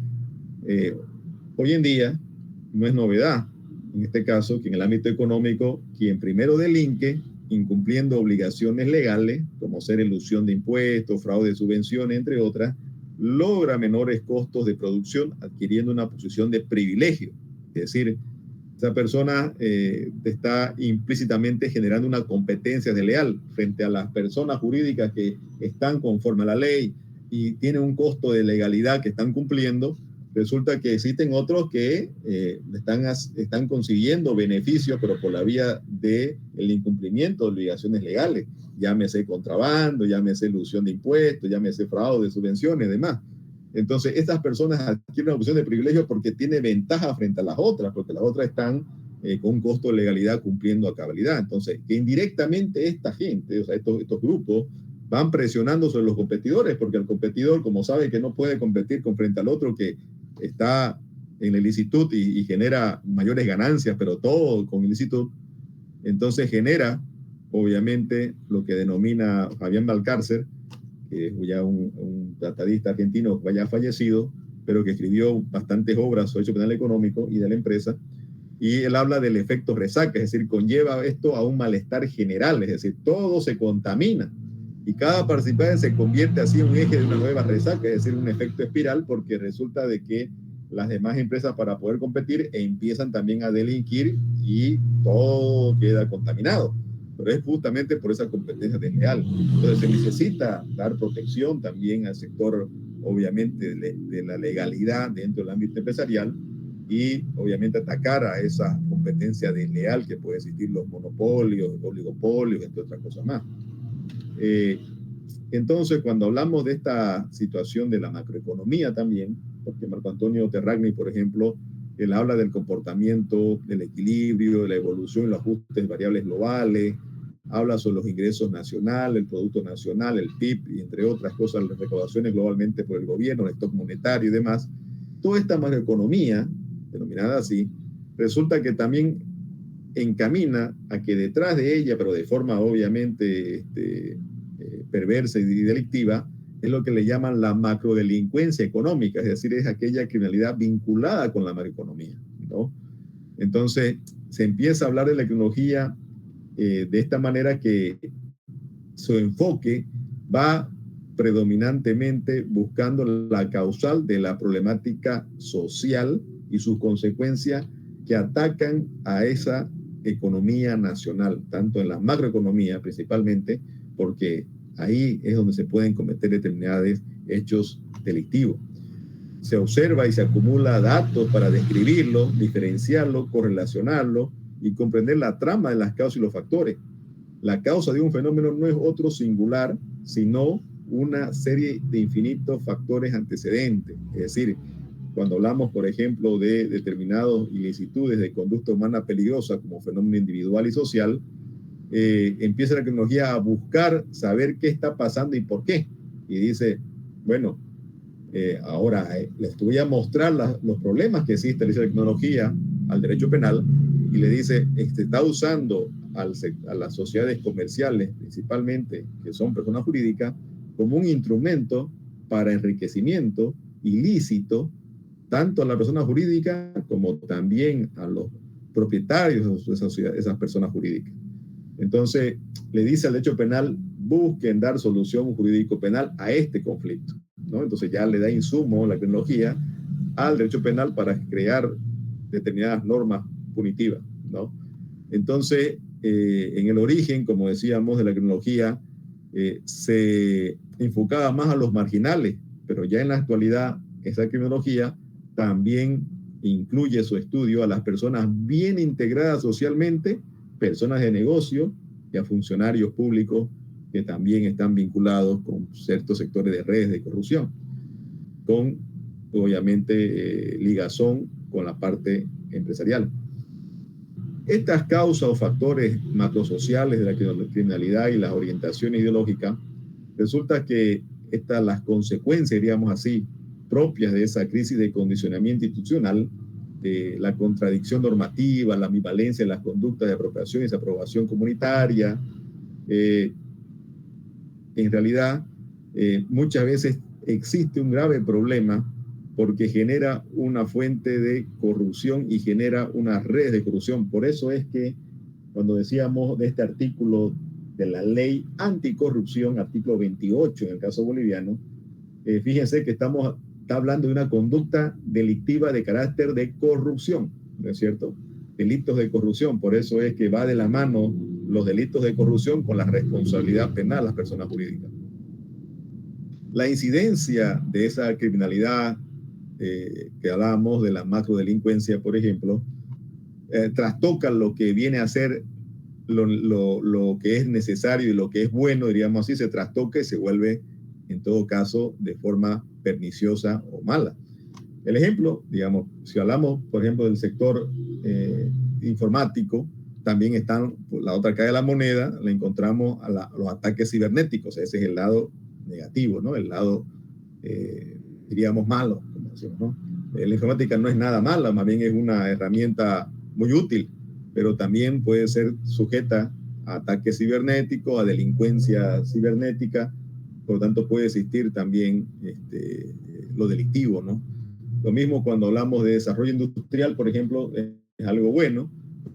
Hoy en día no es novedad, en este caso, que en el ámbito económico, quien primero delinque, incumpliendo obligaciones legales, como ser elusión de impuestos, fraude de subvenciones, entre otras, logra menores costos de producción adquiriendo una posición de privilegio. Es decir, esa persona está implícitamente generando una competencia desleal frente a las personas jurídicas que están conforme a la ley y tienen un costo de legalidad que están cumpliendo. Resulta que existen otros que están consiguiendo beneficios, pero por la vía del incumplimiento de obligaciones legales. Llámese contrabando, llámese elusión de impuestos, llámese fraude de subvenciones y demás. Entonces, estas personas adquieren una posición de privilegio porque tiene ventaja frente a las otras, porque las otras están con un costo de legalidad cumpliendo a cabalidad. Entonces, que indirectamente esta gente, o sea, estos grupos, van presionando sobre los competidores, porque el competidor, como sabe que no puede competir con frente al otro que está en la ilicitud y genera mayores ganancias, pero todo con ilicitud, entonces genera, obviamente, lo que denomina Fabián Valcárcer, que es ya un tratadista argentino ya fallecido, pero que escribió bastantes obras sobre derecho penal económico y de la empresa, y él habla del efecto resaca, es decir, conlleva esto a un malestar general, es decir, todo se contamina, y cada participante se convierte así en un eje de una nueva resaca, es decir, un efecto espiral, porque resulta de que las demás empresas, para poder competir, empiezan también a delinquir y todo queda contaminado. Pero es justamente por esa competencia desleal. Entonces se necesita dar protección también al sector, obviamente, de la legalidad dentro del ámbito empresarial y obviamente atacar a esas competencia desleal que puede existir, los monopolios, oligopolios, entre otras cosas más. Entonces, cuando hablamos de esta situación de la macroeconomía también, porque Marco Antonio Terragni, por ejemplo, él habla del comportamiento, del equilibrio, de la evolución y los ajustes variables globales, habla sobre los ingresos nacionales, el Producto Nacional, el PIB, y entre otras cosas, las recaudaciones globalmente por el gobierno, el stock monetario y demás. Toda esta macroeconomía, denominada así, resulta que también encamina a que detrás de ella, pero de forma obviamente perversa y delictiva, es lo que le llaman la macrodelincuencia económica, es decir, es aquella criminalidad vinculada con la macroeconomía, ¿no? Entonces, se empieza a hablar de la criminología de esta manera que su enfoque va predominantemente buscando la causal de la problemática social y sus consecuencias que atacan a esa economía nacional, tanto en la macroeconomía principalmente, porque ahí es donde se pueden cometer determinados hechos delictivos. Se observa y se acumula datos para describirlo, diferenciarlo, correlacionarlo y comprender la trama de las causas y los factores. La causa de un fenómeno no es otro singular, sino una serie de infinitos factores antecedentes. Es decir, cuando hablamos, por ejemplo, de determinadas ilicitudes de conducta humana peligrosa como fenómeno individual y social, empieza la criminología a buscar saber qué está pasando y por qué. Y dice, bueno, ahora les voy a mostrar los problemas que existen, dice la criminología, al derecho penal, y le dice, está usando a las sociedades comerciales, principalmente, que son personas jurídicas, como un instrumento para enriquecimiento ilícito, tanto a la persona jurídica como también a los propietarios de esas personas jurídicas. Entonces, le dice al derecho penal, busquen dar solución jurídico-penal a este conflicto, ¿no? Entonces ya le da insumo la criminología al derecho penal para crear determinadas normas punitivas, ¿no? Entonces, en el origen, como decíamos, de la criminología, se enfocaba más a los marginales, pero ya en la actualidad, esa criminología también incluye su estudio a las personas bien integradas socialmente, personas de negocio y a funcionarios públicos que también están vinculados con ciertos sectores de redes de corrupción, con obviamente ligazón con la parte empresarial. Estas causas o factores macrosociales de la criminalidad y las orientaciones ideológicas, resulta que las consecuencias, diríamos así, propias de esa crisis de condicionamiento institucional, de la contradicción normativa, la ambivalencia en las conductas de apropiación y desaprobación comunitaria, en realidad muchas veces existe un grave problema porque genera una fuente de corrupción y genera una red de corrupción. Por eso es que cuando decíamos de este artículo de la ley anticorrupción, artículo 28 en el caso boliviano, fíjense que está hablando de una conducta delictiva de carácter de corrupción, ¿no es cierto? Delitos de corrupción, por eso es que va de la mano los delitos de corrupción con la responsabilidad penal de las personas jurídicas. La incidencia de esa criminalidad que hablábamos de la macrodelincuencia, por ejemplo, trastoca lo que viene a ser lo que es necesario y lo que es bueno, diríamos así, se trastoca y se vuelve, en todo caso, de forma perniciosa o mala. El ejemplo, digamos, si hablamos, por ejemplo, del sector informático, también están, la otra cara de la moneda, la encontramos a los ataques cibernéticos. Ese es el lado negativo, ¿no? El lado, diríamos, malo, como decimos, ¿no? La informática no es nada mala, más bien es una herramienta muy útil, pero también puede ser sujeta a ataques cibernéticos, a delincuencia cibernética, por lo tanto puede existir también lo delictivo, ¿no? Lo mismo cuando hablamos de desarrollo industrial, por ejemplo, es algo bueno,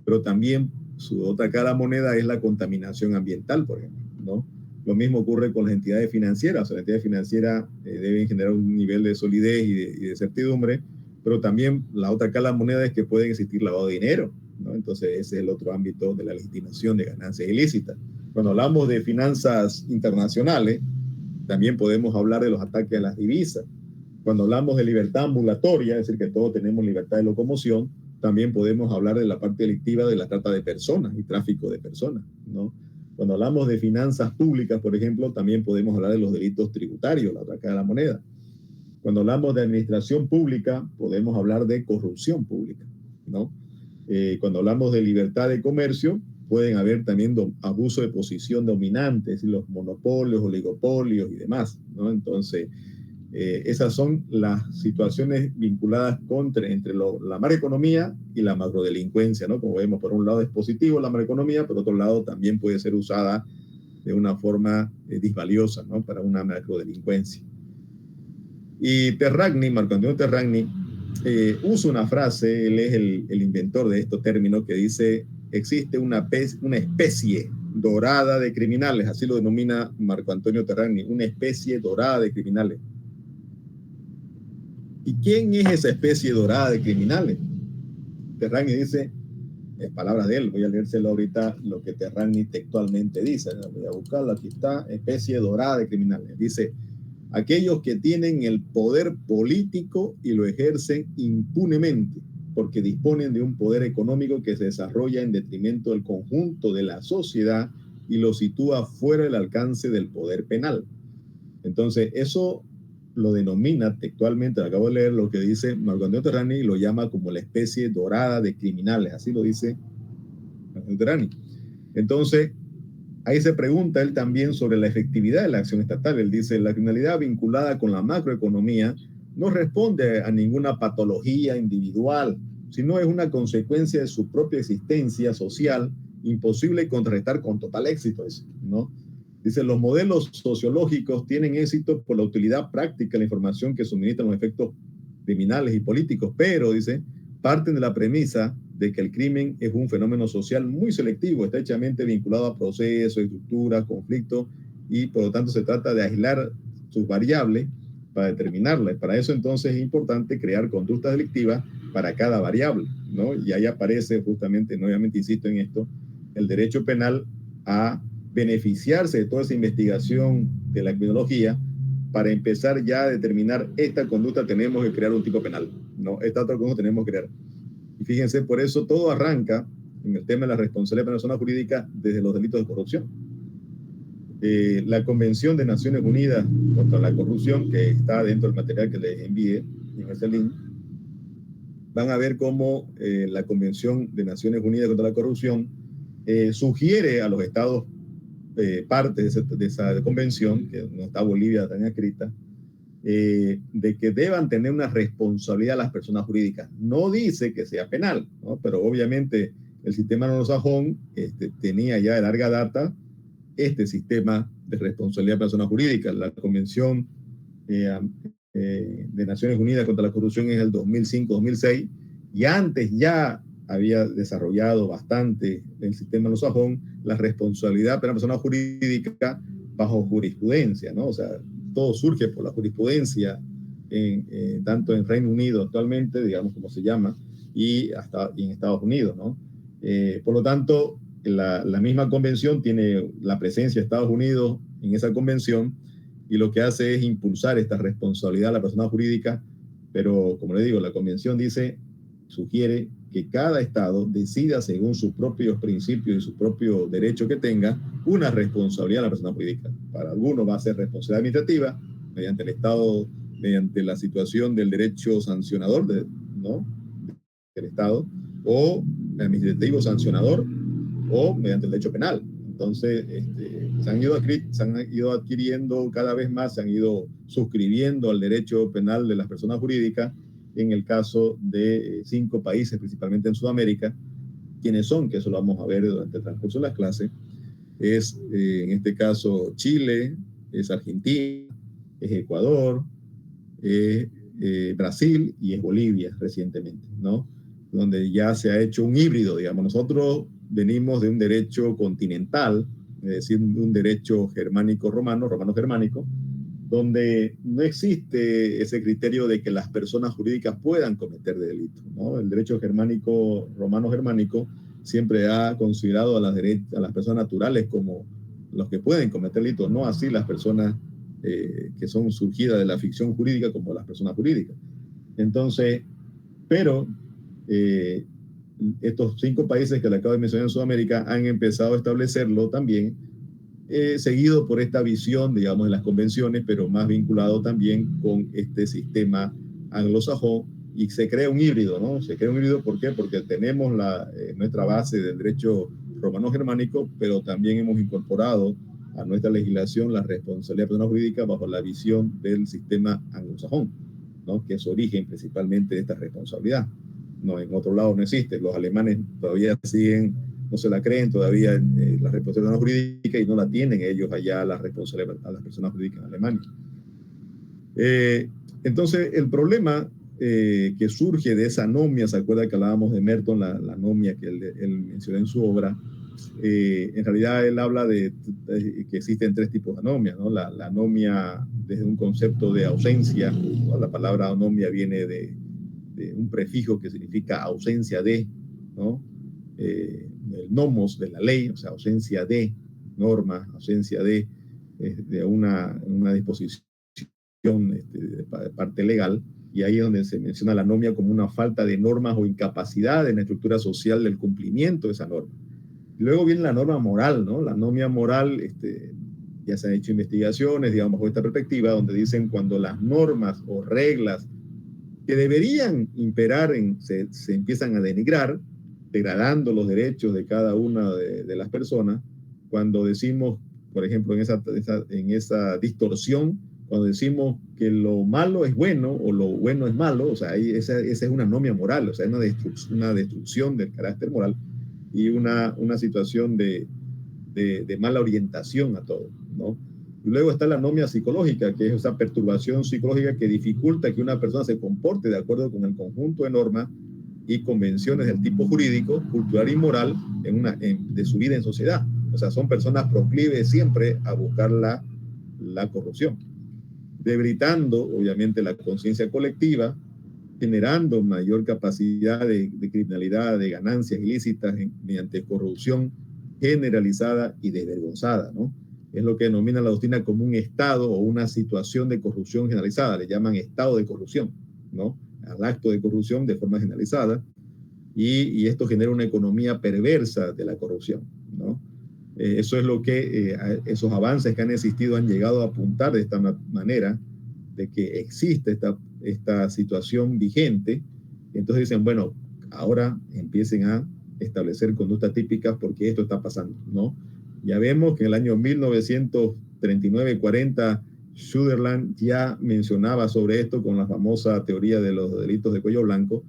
pero también su otra cara de la moneda es la contaminación ambiental, por ejemplo, ¿no? Lo mismo ocurre con las entidades financieras. O sea, las entidades financieras deben generar un nivel de solidez y de certidumbre, pero también la otra cara de la moneda es que puede existir lavado de dinero, ¿no? Entonces ese es el otro ámbito de la legitimación de ganancias ilícitas. Cuando hablamos de finanzas internacionales, también podemos hablar de los ataques a las divisas. Cuando hablamos de libertad ambulatoria, es decir, que todos tenemos libertad de locomoción, también podemos hablar de la parte delictiva de la trata de personas y tráfico de personas, ¿no? Cuando hablamos de finanzas públicas, por ejemplo, también podemos hablar de los delitos tributarios, la otra cara de la moneda. Cuando hablamos de administración pública, podemos hablar de corrupción pública, ¿no? Cuando hablamos de libertad de comercio, pueden haber también abuso de posición dominante, es decir, los monopolios, oligopolios y demás, ¿no? Entonces, esas son las situaciones vinculadas entre la macroeconomía y la macrodelincuencia, ¿no? Como vemos, por un lado es positivo la macroeconomía, por otro lado también puede ser usada de una forma disvaliosa, ¿no? Para una macrodelincuencia. Y Terragni, Marco Antonio Terragni, usa una frase, él es el inventor de estos términos, que dice: existe una especie dorada de criminales, así lo denomina Marco Antonio Terragni, una especie dorada de criminales. ¿Y quién es esa especie dorada de criminales? Terragni dice, es palabra de él, voy a leérselo ahorita lo que Terragni textualmente dice, voy a buscarlo, aquí está, especie dorada de criminales. Dice: aquellos que tienen el poder político y lo ejercen impunemente, porque disponen de un poder económico que se desarrolla en detrimento del conjunto de la sociedad y lo sitúa fuera del alcance del poder penal. Entonces, eso lo denomina textualmente, acabo de leer lo que dice Marco Antonio Terragni, y lo llama como la especie dorada de criminales, así lo dice Marco Antonio Terragni. Entonces, ahí se pregunta él también sobre la efectividad de la acción estatal. Él dice: la criminalidad vinculada con la macroeconomía no responde a ninguna patología individual, sino es una consecuencia de su propia existencia social, imposible contrarrestar con total éxito, ¿no? Dice: los modelos sociológicos tienen éxito por la utilidad práctica de la información que suministran los efectos criminales y políticos, pero, dice, parten de la premisa de que el crimen es un fenómeno social muy selectivo, estrechamente vinculado a procesos, estructuras, conflictos, y por lo tanto se trata de aislar sus variables para determinarlas. Para eso entonces es importante crear conductas delictivas para cada variable, ¿no? Y ahí aparece justamente, nuevamente insisto en esto, el derecho penal a beneficiarse de toda esa investigación de la criminología para empezar ya a determinar: esta conducta tenemos que crear un tipo penal, ¿no? Esta otra conducta tenemos que crear. Y fíjense, por eso todo arranca en el tema de la responsabilidad de la persona jurídica desde los delitos de corrupción. La Convención de Naciones Unidas contra la Corrupción, que está dentro del material que les envié en ese link, van a ver cómo la Convención de Naciones Unidas contra la Corrupción sugiere a los estados partes de esa convención, que no está Bolivia tan escrita, de que deban tener una responsabilidad las personas jurídicas. No dice que sea penal, ¿no? Pero obviamente el sistema anglosajón tenía ya de larga data este sistema de responsabilidad de personas jurídicas. La Convención de Naciones Unidas contra la Corrupción es el 2005-2006, y antes ya había desarrollado bastante el sistema anglosajón la responsabilidad de la persona jurídica bajo jurisprudencia, ¿no? O sea, todo surge por la jurisprudencia tanto en Reino Unido actualmente, digamos como se llama, y en Estados Unidos, ¿no? Por lo tanto, la misma convención tiene la presencia de Estados Unidos en esa convención, y lo que hace es impulsar esta responsabilidad de la persona jurídica, pero como le digo, la convención sugiere que cada estado decida según sus propios principios y su propio derecho que tenga una responsabilidad de la persona jurídica. Para algunos va a ser responsabilidad administrativa mediante el estado, mediante la situación del derecho sancionador, ¿no?, del estado, o administrativo sancionador, o mediante el derecho penal. Entonces se han ido adquiriendo cada vez más, se han ido suscribiendo al derecho penal de las personas jurídicas, en el caso de 5 países, principalmente en Sudamérica. ¿Quiénes son? Que eso lo vamos a ver durante el transcurso de las clases. Es, en este caso, Chile, es Argentina, es Ecuador, es Brasil y es Bolivia recientemente, ¿no? Donde ya se ha hecho un híbrido, digamos. Nosotros venimos de un derecho continental, es decir, de un derecho germánico-romano, romano-germánico, donde no existe ese criterio de que las personas jurídicas puedan cometer delitos, ¿no? El derecho germánico, romano-germánico, siempre ha considerado a las personas naturales como los que pueden cometer delitos, no así las personas que son surgidas de la ficción jurídica como las personas jurídicas. Entonces, pero estos 5 países que le acabo de mencionar en Sudamérica han empezado a establecerlo también, seguido por esta visión, digamos, de las convenciones, pero más vinculado también con este sistema anglosajón, y se crea un híbrido, ¿no? Se crea un híbrido, ¿por qué? Porque tenemos nuestra base del derecho romano-germánico, pero también hemos incorporado a nuestra legislación la responsabilidad de persona jurídica bajo la visión del sistema anglosajón, ¿no? Que es origen principalmente de esta responsabilidad. No, en otro lado no existe. Los alemanes todavía siguen, no se la creen todavía la responsabilidad jurídica, y no la tienen ellos allá la responsabilidad a las personas jurídicas en Alemania. Entonces, el problema que surge de esa anomia, ¿se acuerda que hablábamos de Merton, la anomia que él mencionó en su obra? En realidad él habla de que existen 3 tipos de anomia, ¿no? La anomia desde un concepto de ausencia, ¿no? La palabra anomia viene de un prefijo que significa ausencia de, ¿no? El nomos de la ley, o sea, ausencia de norma, ausencia de una disposición de parte legal, y ahí es donde se menciona la anomia como una falta de normas o incapacidad en la estructura social del cumplimiento de esa norma. Luego viene la norma moral, ¿no? La anomia moral, ya se han hecho investigaciones, digamos, bajo esta perspectiva, donde dicen cuando las normas o reglas que deberían imperar se empiezan a denigrar, degradando los derechos de cada una de las personas. Cuando decimos, por ejemplo, en esa distorsión, cuando decimos que lo malo es bueno o lo bueno es malo, o sea, esa es una anomia moral, o sea, una destrucción del carácter moral y una situación de mala orientación a todo, ¿no? Y luego está la anomia psicológica, que es esa perturbación psicológica que dificulta que una persona se comporte de acuerdo con el conjunto de normas y convenciones del tipo jurídico, cultural y moral de su vida en sociedad. O sea, son personas proclives siempre a buscar la corrupción, debilitando obviamente la conciencia colectiva, generando mayor capacidad de criminalidad, de ganancias ilícitas mediante corrupción generalizada y desvergonzada, ¿no? Es lo que denomina la doctrina como un estado o una situación de corrupción generalizada, le llaman estado de corrupción, ¿no? Al acto de corrupción de forma generalizada, y esto genera una economía perversa de la corrupción, ¿no? Eso es lo que esos avances que han existido han llegado a apuntar de esta manera, de que existe esta situación vigente. Entonces dicen, bueno, ahora empiecen a establecer conductas típicas porque esto está pasando, ¿no? Ya vemos que en el año 1939-40 Sutherland ya mencionaba sobre esto con la famosa teoría de los delitos de cuello blanco,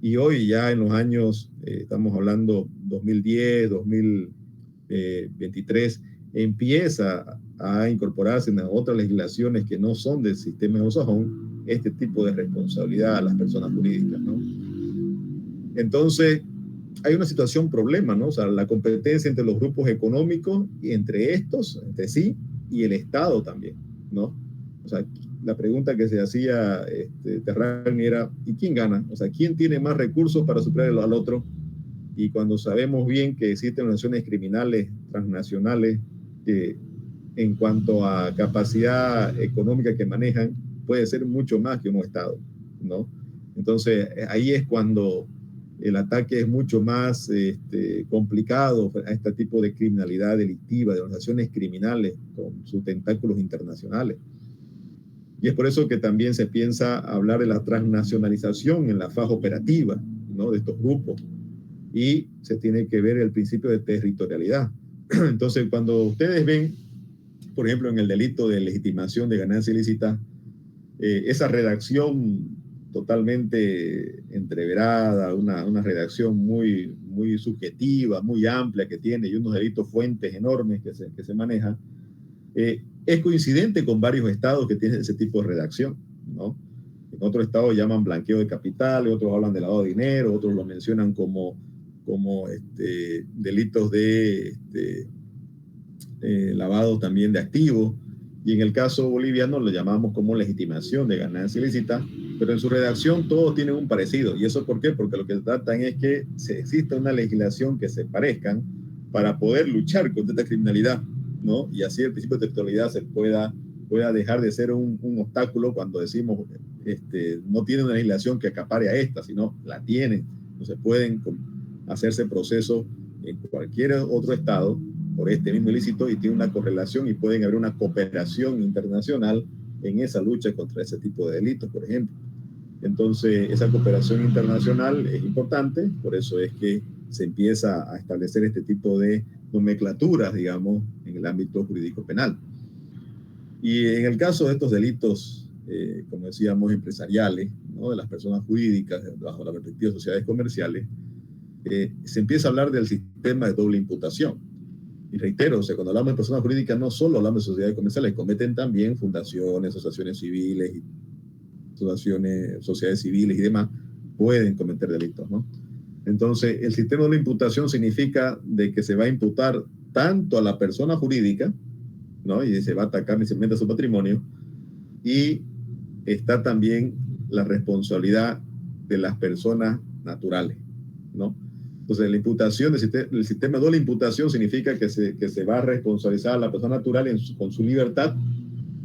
y hoy ya en los años, estamos hablando 2010, 2023, empieza a incorporarse en otras legislaciones que no son del sistema anglosajón este tipo de responsabilidad a las personas jurídicas, ¿no? Entonces, hay una situación problema, ¿no? O sea, la competencia entre los grupos económicos y entre estos, entre sí, y el Estado también, ¿no? O sea, la pregunta que se hacía Terrani era, ¿y quién gana? O sea, ¿quién tiene más recursos para superar al otro? Y cuando sabemos bien que existen organizaciones criminales transnacionales que en cuanto a capacidad económica que manejan, puede ser mucho más que un Estado, ¿no? Entonces, ahí es cuando el ataque es mucho más complicado a este tipo de criminalidad delictiva, de organizaciones criminales con sus tentáculos internacionales. Y es por eso que también se piensa hablar de la transnacionalización en la faja operativa, ¿no? De estos grupos. Y se tiene que ver el principio de territorialidad. Entonces, cuando ustedes ven, por ejemplo, en el delito de legitimación de ganancia ilícita, esa redacción totalmente entreverada, una redacción muy, muy subjetiva, muy amplia que tiene, y unos delitos fuentes enormes que se manejan, es coincidente con varios estados que tienen ese tipo de redacción, ¿no? En otros estados llaman blanqueo de capitales, otros hablan de lavado de dinero, otros lo mencionan como delitos de lavado también de activos, y en el caso boliviano lo llamamos como legitimación de ganancia ilícita, pero en su redacción todos tienen un parecido. ¿Y eso por qué? Porque lo que tratan es que exista una legislación que se parezcan para poder luchar contra esta criminalidad, ¿no? Y así el principio de territorialidad se pueda dejar de ser un obstáculo cuando decimos no tiene una legislación que acapare a esta, sino la tienen. Entonces pueden hacerse proceso en cualquier otro estado por este mismo ilícito y tiene una correlación y pueden haber una cooperación internacional en esa lucha contra ese tipo de delitos, por ejemplo. Entonces, esa cooperación internacional es importante, por eso es que se empieza a establecer este tipo de nomenclaturas, digamos, en el ámbito jurídico penal. Y en el caso de estos delitos, como decíamos, empresariales, ¿no? De las personas jurídicas bajo la perspectiva de sociedades comerciales, se empieza a hablar del sistema de doble imputación. Y reitero, o sea, cuando hablamos de personas jurídicas, no solo hablamos de sociedades comerciales, cometen también fundaciones, asociaciones civiles, sociedades civiles y demás, pueden cometer delitos, ¿no? Entonces, el sistema de doble imputación significa de que se va a imputar tanto a la persona jurídica, ¿no? Y se va a atacar inicialmente a su patrimonio, y está también la responsabilidad de las personas naturales, ¿no? Entonces, la imputación, el sistema de doble imputación significa que se va a responsabilizar a la persona natural con su libertad,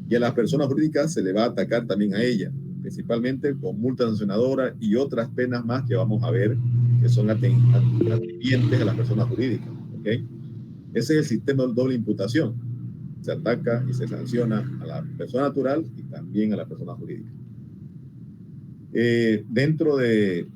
y a las personas jurídicas se le va a atacar también a ella, principalmente con multa sancionadora y otras penas más que vamos a ver que son atendientes a las personas jurídicas, ¿ok? Ese es el sistema de doble imputación. Se ataca y se sanciona a la persona natural y también a la persona jurídica. Dentro de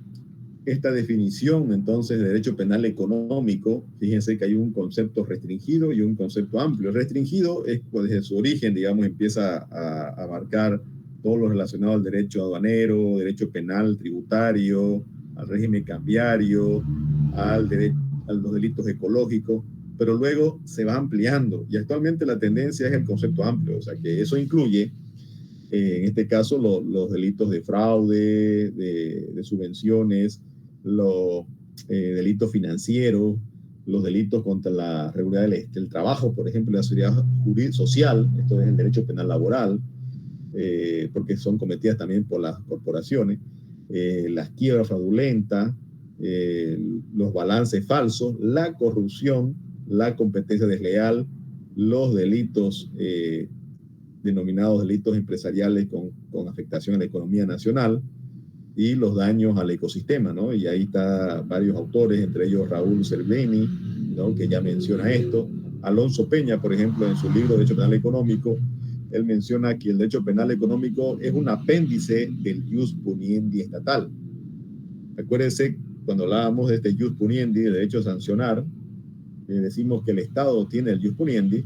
esta definición, entonces, de derecho penal económico, fíjense que hay un concepto restringido y un concepto amplio. El restringido es, pues, desde su origen, digamos, empieza a abarcar todo lo relacionado al derecho aduanero, derecho penal tributario, al régimen cambiario, a los delitos ecológicos, pero luego se va ampliando y actualmente la tendencia es el concepto amplio, o sea que eso incluye, en este caso, los delitos de fraude, de subvenciones, los delitos financieros, los delitos contra la regularidad del trabajo, por ejemplo, la seguridad social, esto es el derecho penal laboral, porque son cometidas también por las corporaciones, las quiebras fraudulentas, los balances falsos, la corrupción, la competencia desleal, los delitos denominados delitos empresariales con afectación a la economía nacional y los daños al ecosistema, ¿no? Y ahí está varios autores, entre ellos Raúl Cerveni, ¿no? Que ya menciona esto. Alonso Peña, por ejemplo, en su libro Derecho Penal Económico, él menciona que el derecho penal económico es un apéndice del ius puniendi estatal. Acuérdense, cuando hablábamos de este ius puniendi, de derecho a sancionar, decimos que el Estado tiene el ius puniendi,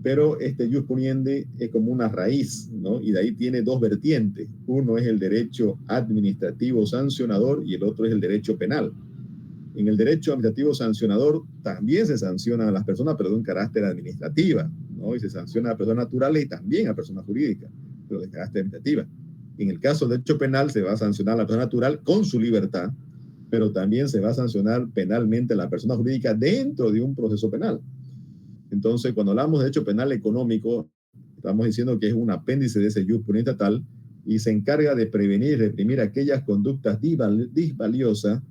pero este ius puniendi es como una raíz, ¿no? Y de ahí tiene dos vertientes. Uno es el derecho administrativo sancionador y el otro es el derecho penal. En el derecho administrativo sancionador también se sanciona a las personas, pero de un carácter administrativa, ¿no? Y se sanciona a personas naturales y también a personas jurídicas, pero de carácter administrativa. En el caso del derecho penal se va a sancionar a la persona natural con su libertad, pero también se va a sancionar penalmente a la persona jurídica dentro de un proceso penal. Entonces, cuando hablamos de derecho penal económico, estamos diciendo que es un apéndice de ese ius puniendi estatal y se encarga de prevenir y reprimir aquellas conductas disvaliosas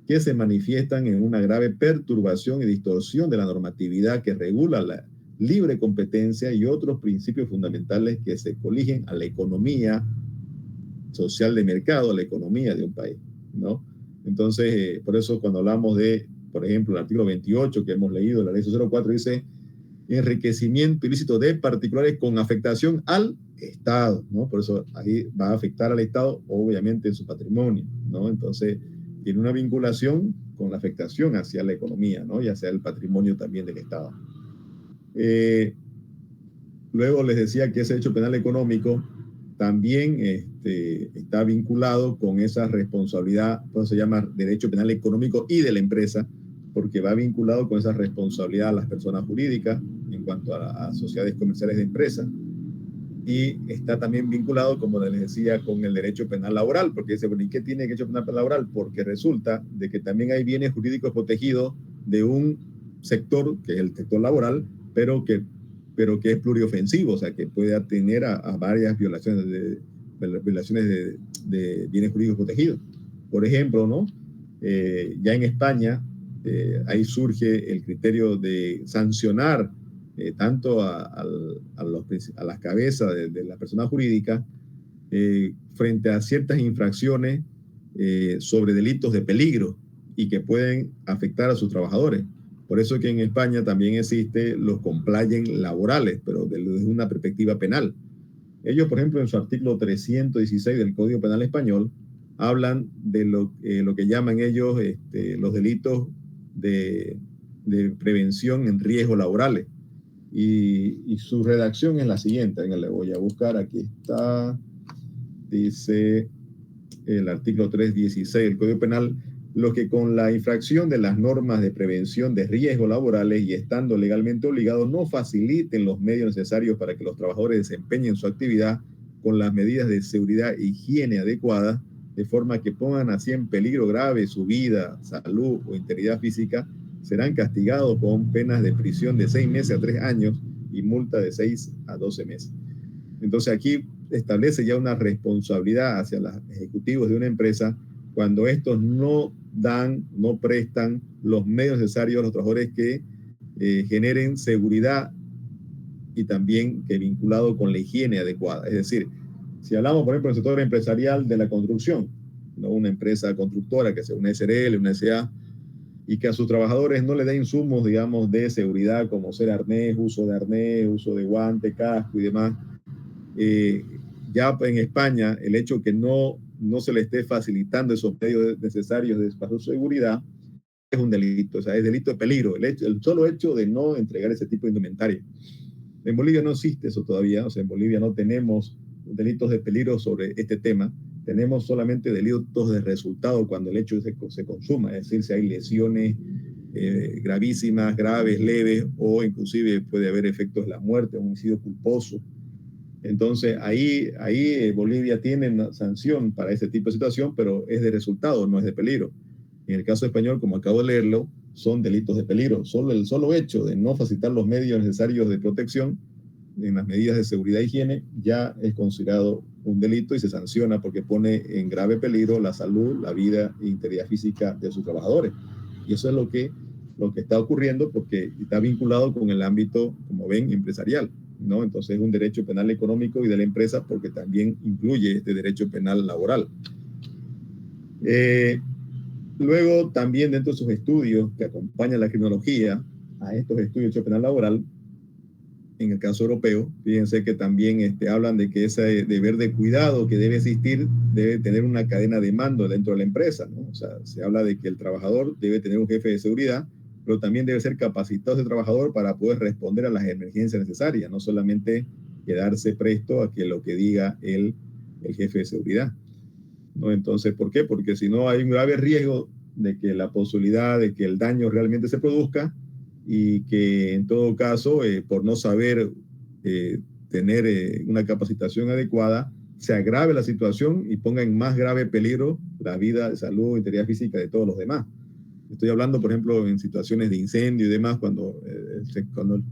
que se manifiestan en una grave perturbación y distorsión de la normatividad que regula la libre competencia y otros principios fundamentales que se coligen a la economía social de mercado, a la economía de un país, ¿no? Entonces, por eso cuando hablamos de, por ejemplo, el artículo 28 que hemos leído, la ley 04, dice enriquecimiento ilícito de particulares con afectación al Estado, ¿no? Por eso ahí va a afectar al Estado, obviamente, en su patrimonio, ¿no? Entonces, tiene una vinculación con la afectación hacia la economía, ¿no? Y hacia el patrimonio también del Estado. Luego les decía que ese derecho penal económico también está vinculado con esa responsabilidad, por eso se llama derecho penal económico y de la empresa, porque va vinculado con esa responsabilidad a las personas jurídicas en cuanto a sociedades comerciales de empresas. Y está también vinculado, como les decía, con el derecho penal laboral, porque dice, bueno, ¿y qué tiene el derecho penal laboral? Porque resulta de que también hay bienes jurídicos protegidos de un sector, que es el sector laboral, pero que es pluriofensivo, o sea, que puede atender a varias violaciones de bienes jurídicos protegidos. Por ejemplo, ¿no? Ya en España, ahí surge el criterio de sancionar tanto a las cabezas de la persona jurídica frente a ciertas infracciones sobre delitos de peligro. y que pueden afectar a sus trabajadores. Por eso es que en España también existe los compliance laborales, pero desde una perspectiva penal. Ellos, por ejemplo, en su artículo 316 del Código Penal Español, hablan de lo que llaman ellos los delitos de prevención en riesgos laborales. Y su redacción es la siguiente, venga, le voy a buscar, aquí está, dice el artículo 316 del Código Penal: los que con la infracción de las normas de prevención de riesgos laborales y estando legalmente obligados no faciliten los medios necesarios para que los trabajadores desempeñen su actividad con las medidas de seguridad e higiene adecuadas, de forma que pongan así en peligro grave su vida, salud o integridad física, serán castigados con penas de prisión de 6 meses a 3 años y multa de 6 a 12 meses. Entonces aquí establece ya una responsabilidad hacia los ejecutivos de una empresa cuando estos no prestan los medios necesarios a los trabajadores que generen seguridad y también que vinculado con la higiene adecuada. Es decir, si hablamos, por ejemplo, del sector empresarial de la construcción, ¿no? Una empresa constructora que sea una SRL, una SA, y que a sus trabajadores no le den insumos, digamos, de seguridad como ser arnés, uso de guante, casco y demás. Ya en España, el hecho que no se le esté facilitando esos medios necesarios para su seguridad es un delito, o sea, es delito de peligro, el solo hecho de no entregar ese tipo de indumentaria. En Bolivia no existe eso todavía, o sea, en Bolivia no tenemos delitos de peligro sobre este tema, tenemos solamente delitos de resultado cuando el hecho se consuma, es decir, si hay lesiones gravísimas, graves, leves, o inclusive puede haber efectos de la muerte, un homicidio culposo. Entonces, ahí Bolivia tiene una sanción para ese tipo de situación, pero es de resultado, no es de peligro. En el caso español, como acabo de leerlo, son delitos de peligro. El solo hecho de no facilitar los medios necesarios de protección en las medidas de seguridad e higiene ya es considerado un delito y se sanciona porque pone en grave peligro la salud, la vida e integridad física de sus trabajadores. Y eso es lo que está ocurriendo porque está vinculado con el ámbito, como ven, empresarial, ¿no? Entonces es un derecho penal económico y de la empresa porque también incluye este derecho penal laboral. Luego también dentro de sus estudios que acompañan la criminología a estos estudios de derecho penal laboral, en el caso europeo, fíjense que también hablan de que ese deber de cuidado que debe existir debe tener una cadena de mando dentro de la empresa, ¿no? O sea, se habla de que el trabajador debe tener un jefe de seguridad, pero también debe ser capacitado ese trabajador para poder responder a las emergencias necesarias, no solamente quedarse presto a que lo que diga el jefe de seguridad, ¿no? Entonces, ¿por qué? Porque si no hay un grave riesgo de que la posibilidad de que el daño realmente se produzca y que en todo caso, por no saber tener una capacitación adecuada, se agrave la situación y ponga en más grave peligro la vida, salud, integridad física de todos los demás. Estoy hablando, por ejemplo, en situaciones de incendio y demás, cuando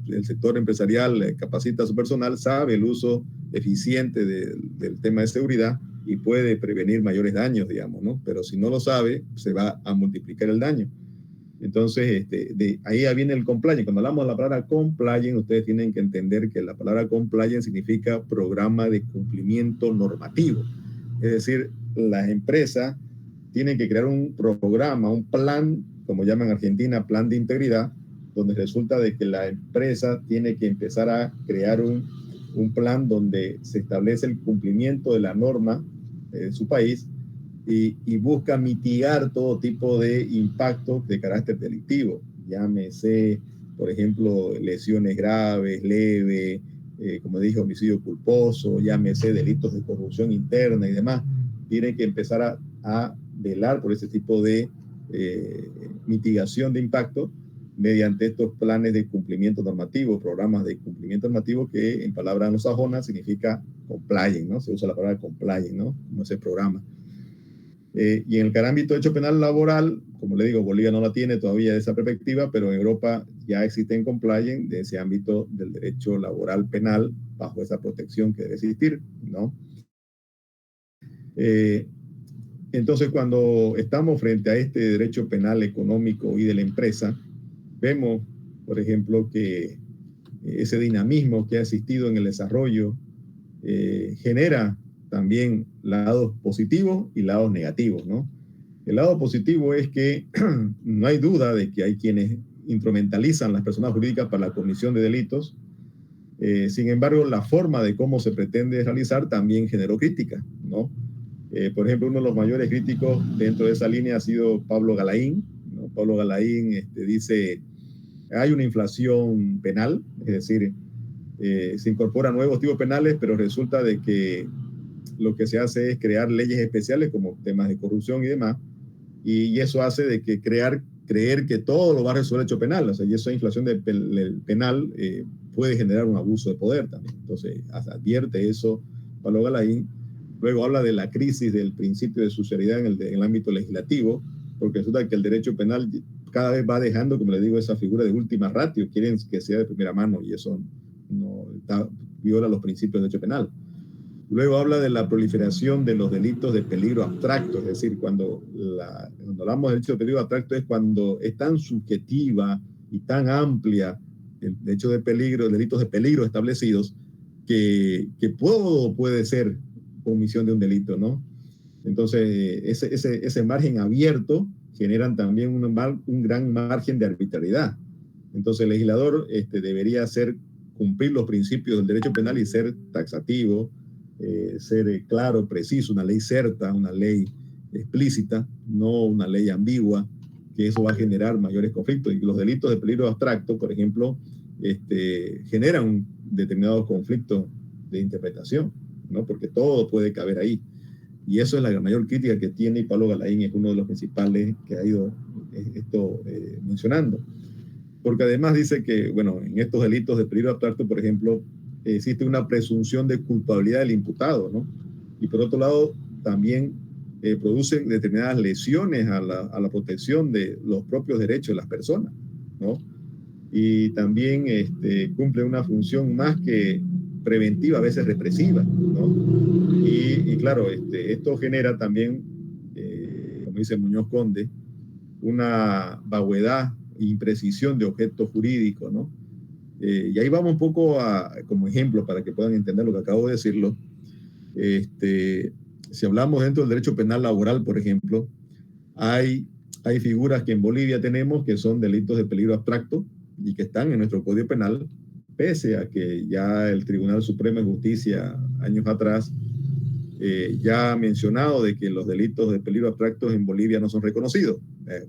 el sector empresarial capacita a su personal, sabe el uso eficiente del tema de seguridad y puede prevenir mayores daños, digamos, ¿no? Pero si no lo sabe, se va a multiplicar el daño. Entonces, ahí viene el compliance. Cuando hablamos de la palabra compliance, ustedes tienen que entender que la palabra compliance significa programa de cumplimiento normativo. Es decir, las empresas tienen que crear un programa, un plan, como llaman en Argentina, plan de integridad, donde resulta de que la empresa tiene que empezar a crear un plan donde se establece el cumplimiento de la norma de su país y busca mitigar todo tipo de impactos de carácter delictivo. Llámese, por ejemplo, lesiones graves, leves, como dije, homicidio culposo, llámese delitos de corrupción interna y demás. Tienen que empezar a velar por ese tipo de mitigación de impacto mediante estos planes de cumplimiento normativo, programas de cumplimiento normativo que en palabras anglosajonas significa compliance, ¿no? Se usa la palabra compliance, ¿no? Como ese programa. Y en el ámbito de derecho penal laboral, como le digo, Bolivia no la tiene todavía de esa perspectiva, pero en Europa ya existen compliance de ese ámbito del derecho laboral penal bajo esa protección que debe existir, ¿no? Entonces, cuando estamos frente a este derecho penal económico y de la empresa, vemos, por ejemplo, que ese dinamismo que ha existido en el desarrollo genera también lados positivos y lados negativos, ¿no? El lado positivo es que no hay duda de que hay quienes instrumentalizan las personas jurídicas para la comisión de delitos. Sin embargo, la forma de cómo se pretende realizar también generó crítica, ¿no? Por ejemplo, uno de los mayores críticos dentro de esa línea ha sido Pablo Galaín, ¿no? Pablo Galaín dice, hay una inflación penal, es decir, se incorporan nuevos tipos penales, pero resulta de que lo que se hace es crear leyes especiales como temas de corrupción y demás, y eso hace de que creer que todo lo va a resolver el hecho penal, o sea, y esa inflación penal puede generar un abuso de poder también. Entonces, advierte eso Pablo Galaín. Luego habla de la crisis del principio de subsidiariedad en el ámbito legislativo, porque resulta que el derecho penal cada vez va dejando, como le digo, esa figura de última ratio, quieren que sea de primera mano, y eso viola los principios del derecho penal. Luego habla de la proliferación de los delitos de peligro abstracto, es decir, cuando hablamos de delito de peligro abstracto es cuando es tan subjetiva y tan amplia el hecho de peligro, delitos de peligro establecidos, que todo puede ser comisión de un delito, ¿no? Entonces, ese margen abierto generan también un gran margen de arbitrariedad. Entonces, el legislador debería cumplir los principios del derecho penal y ser taxativo, ser claro, preciso, una ley certa, una ley explícita, no una ley ambigua, que eso va a generar mayores conflictos. Y los delitos de peligro abstracto, por ejemplo, generan determinados conflictos de interpretación, ¿no? Porque todo puede caber ahí. Y eso es la mayor crítica que tiene, y Pablo Galaín es uno de los principales que ha ido mencionando. Porque además dice que, bueno, en estos delitos de peligro abstracto, por ejemplo, existe una presunción de culpabilidad del imputado, ¿no? Y por otro lado, también produce determinadas lesiones a la protección de los propios derechos de las personas, ¿no? Y también cumple una función más que preventiva, a veces represiva, ¿no? Y claro, esto genera también, como dice Muñoz Conde, una vaguedad e imprecisión de objetos jurídicos, ¿no? Y ahí vamos un poco como ejemplo para que puedan entender lo que acabo de decirlo. Si hablamos dentro del derecho penal laboral, por ejemplo, hay figuras que en Bolivia tenemos que son delitos de peligro abstracto y que están en nuestro Código Penal, pese a que ya el Tribunal Supremo de Justicia años atrás ya ha mencionado de que los delitos de peligro abstracto en Bolivia no son reconocidos.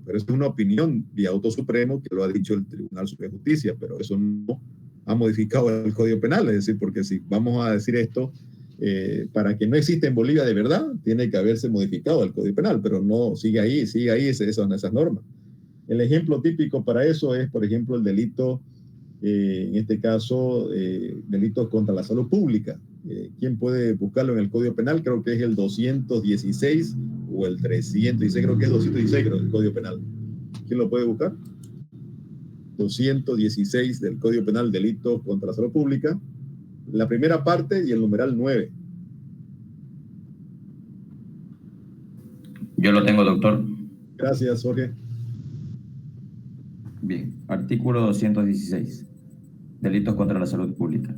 Pero es una opinión vía auto supremo que lo ha dicho el Tribunal Supremo de Justicia, pero eso no ha modificado el Código Penal. Es decir, porque si vamos a decir esto, para que no exista en Bolivia de verdad, tiene que haberse modificado el Código Penal, pero no, sigue ahí esas normas. El ejemplo típico para eso es, por ejemplo, el delito, en este caso, delitos contra la salud pública. ¿Quién puede buscarlo en el Código Penal? Creo que es el 216 o el 316, creo que es 216, creo, del Código Penal. ¿Quién lo puede buscar? 216 del Código Penal, delitos contra la salud pública, la primera parte y el numeral 9. Yo lo tengo, doctor. Gracias, Jorge. Bien, artículo 216. Delitos contra la salud pública.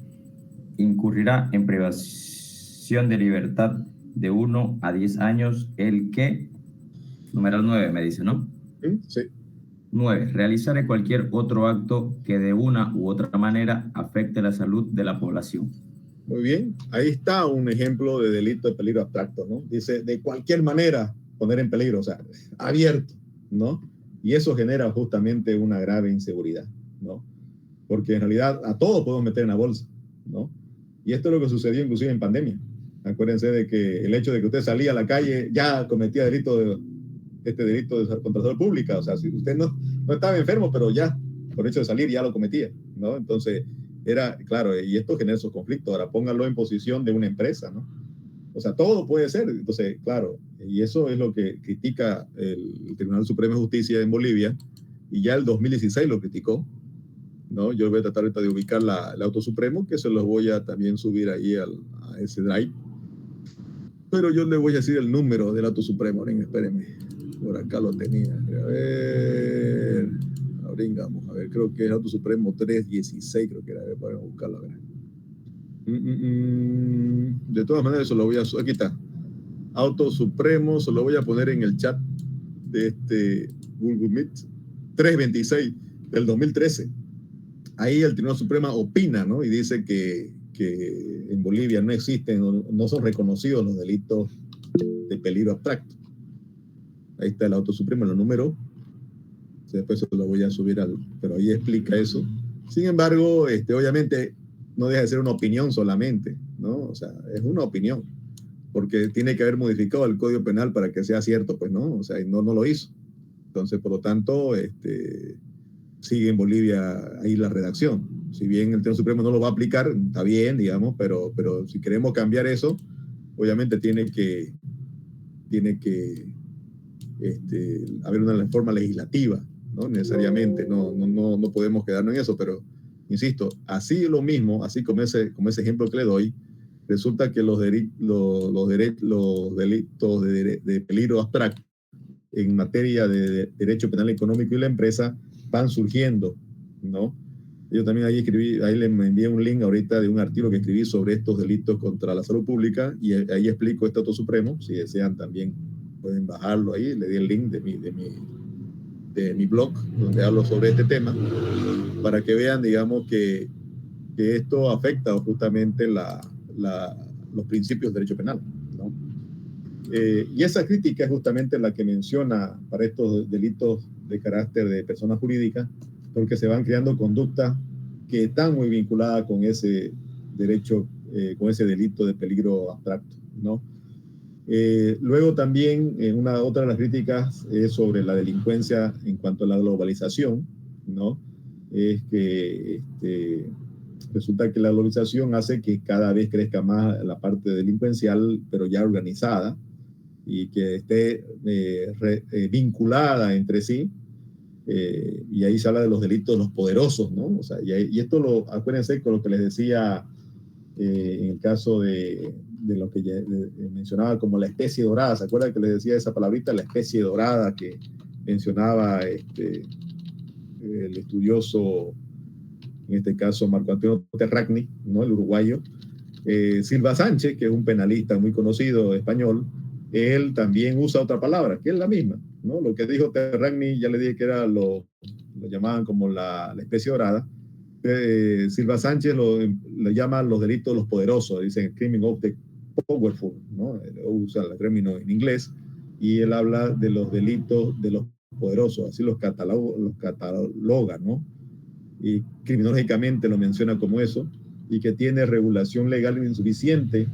Incurrirá en privación de libertad de 1 a 10 años el que, numeral 9 me dice, ¿no? Sí. 9. Realizar cualquier otro acto que de una u otra manera afecte la salud de la población. Muy bien, ahí está un ejemplo de delito de peligro abstracto, ¿no? Dice, de cualquier manera poner en peligro, o sea, abierto, ¿no? Y eso genera justamente una grave inseguridad, ¿no? Porque en realidad a todos podemos meter en la bolsa, ¿no? Y esto es lo que sucedió inclusive en pandemia. Acuérdense de que el hecho de que usted salía a la calle ya cometía delito contra la salud pública. O sea, si usted no estaba enfermo, pero ya por el hecho de salir ya lo cometía, ¿no? Entonces, era, claro, y esto genera esos conflictos. Ahora pónganlo en posición de una empresa, ¿no? O sea, todo puede ser. Entonces, claro, y eso es lo que critica el Tribunal Supremo de Justicia en Bolivia, y ya el 2016 lo criticó, ¿no? Yo voy a tratar de ubicar el auto supremo, que se los voy a también subir ahí a ese drive. Pero yo le voy a decir el número del auto supremo. Espérenme, por acá lo tenía. A ver, abringamos. A ver, creo que es el auto supremo 316, creo que era. A ver, podemos buscarlo, a ver. De todas maneras, eso lo voy a... Aquí está. Auto supremo, se lo voy a poner en el chat de Google Meet 326 del 2013. Ahí el Tribunal Supremo opina, ¿no? Y dice que en Bolivia no existen, no son reconocidos los delitos de peligro abstracto. Ahí está el auto supremo, lo número. Después se lo voy a subir pero ahí explica eso. Sin embargo, obviamente no deja de ser una opinión solamente, ¿no? O sea, es una opinión, porque tiene que haber modificado el Código Penal para que sea cierto, pues no, o sea, no lo hizo. Entonces, por lo tanto, sigue en Bolivia ahí la redacción. Si bien el Tribunal Supremo no lo va a aplicar, está bien, digamos, pero si queremos cambiar eso, obviamente tiene que haber una reforma legislativa, ¿no? Necesariamente, no podemos quedarnos en eso, pero insisto, así lo mismo, así como ese ejemplo que le doy, resulta que los delitos de peligro abstracto en materia de derecho penal económico y la empresa van surgiendo, ¿no? Yo también ahí le envié un link ahorita de un artículo que escribí sobre estos delitos contra la salud pública y ahí explico este auto supremo, si desean también pueden bajarlo ahí, le di el link de mi blog donde hablo sobre este tema para que vean, digamos, que esto afecta justamente los principios del derecho penal, ¿no? Y esa crítica es justamente la que menciona para estos delitos de carácter de personas jurídicas, porque se van creando conductas que están muy vinculadas con ese derecho, con ese delito de peligro abstracto, ¿no? Luego también otra de las críticas es sobre la delincuencia en cuanto a la globalización, ¿no? Es que resulta que la globalización hace que cada vez crezca más la parte delincuencial, pero ya organizada, y que esté vinculada entre sí, y ahí se habla de los delitos de los poderosos, ¿no? O sea, y esto acuérdense con lo que les decía en el caso de lo que mencionaba como la especie dorada. ¿Se acuerdan que les decía esa palabrita, la especie dorada, que mencionaba el estudioso, en este caso Marco Antonio Terragni, ¿no? El uruguayo? Silva Sánchez, que es un penalista muy conocido español, él también usa otra palabra, que es la misma, ¿no? Lo que dijo Terragni, ya le dije que era lo llamaban como la especie dorada. Silva Sánchez lo llama los delitos de los poderosos, dice crimen of the powerful, ¿no? Usa el término en inglés, y él habla de los delitos de los poderosos, así los cataloga, ¿no? Y criminológicamente lo menciona como eso, y que tiene regulación legal insuficiente,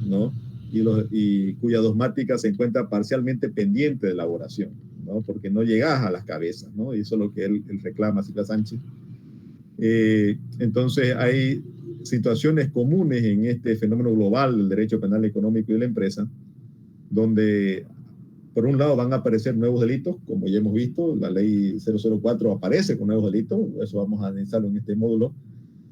¿no? Y cuya dogmática se encuentra parcialmente pendiente de elaboración, ¿no? Porque no llegas a las cabezas, ¿no? Y eso es lo que él reclama, Silva Sánchez. Entonces hay situaciones comunes en este fenómeno global del derecho penal económico y de la empresa, donde por un lado van a aparecer nuevos delitos, como ya hemos visto, la ley 004 aparece con nuevos delitos, eso vamos a analizarlo en este módulo.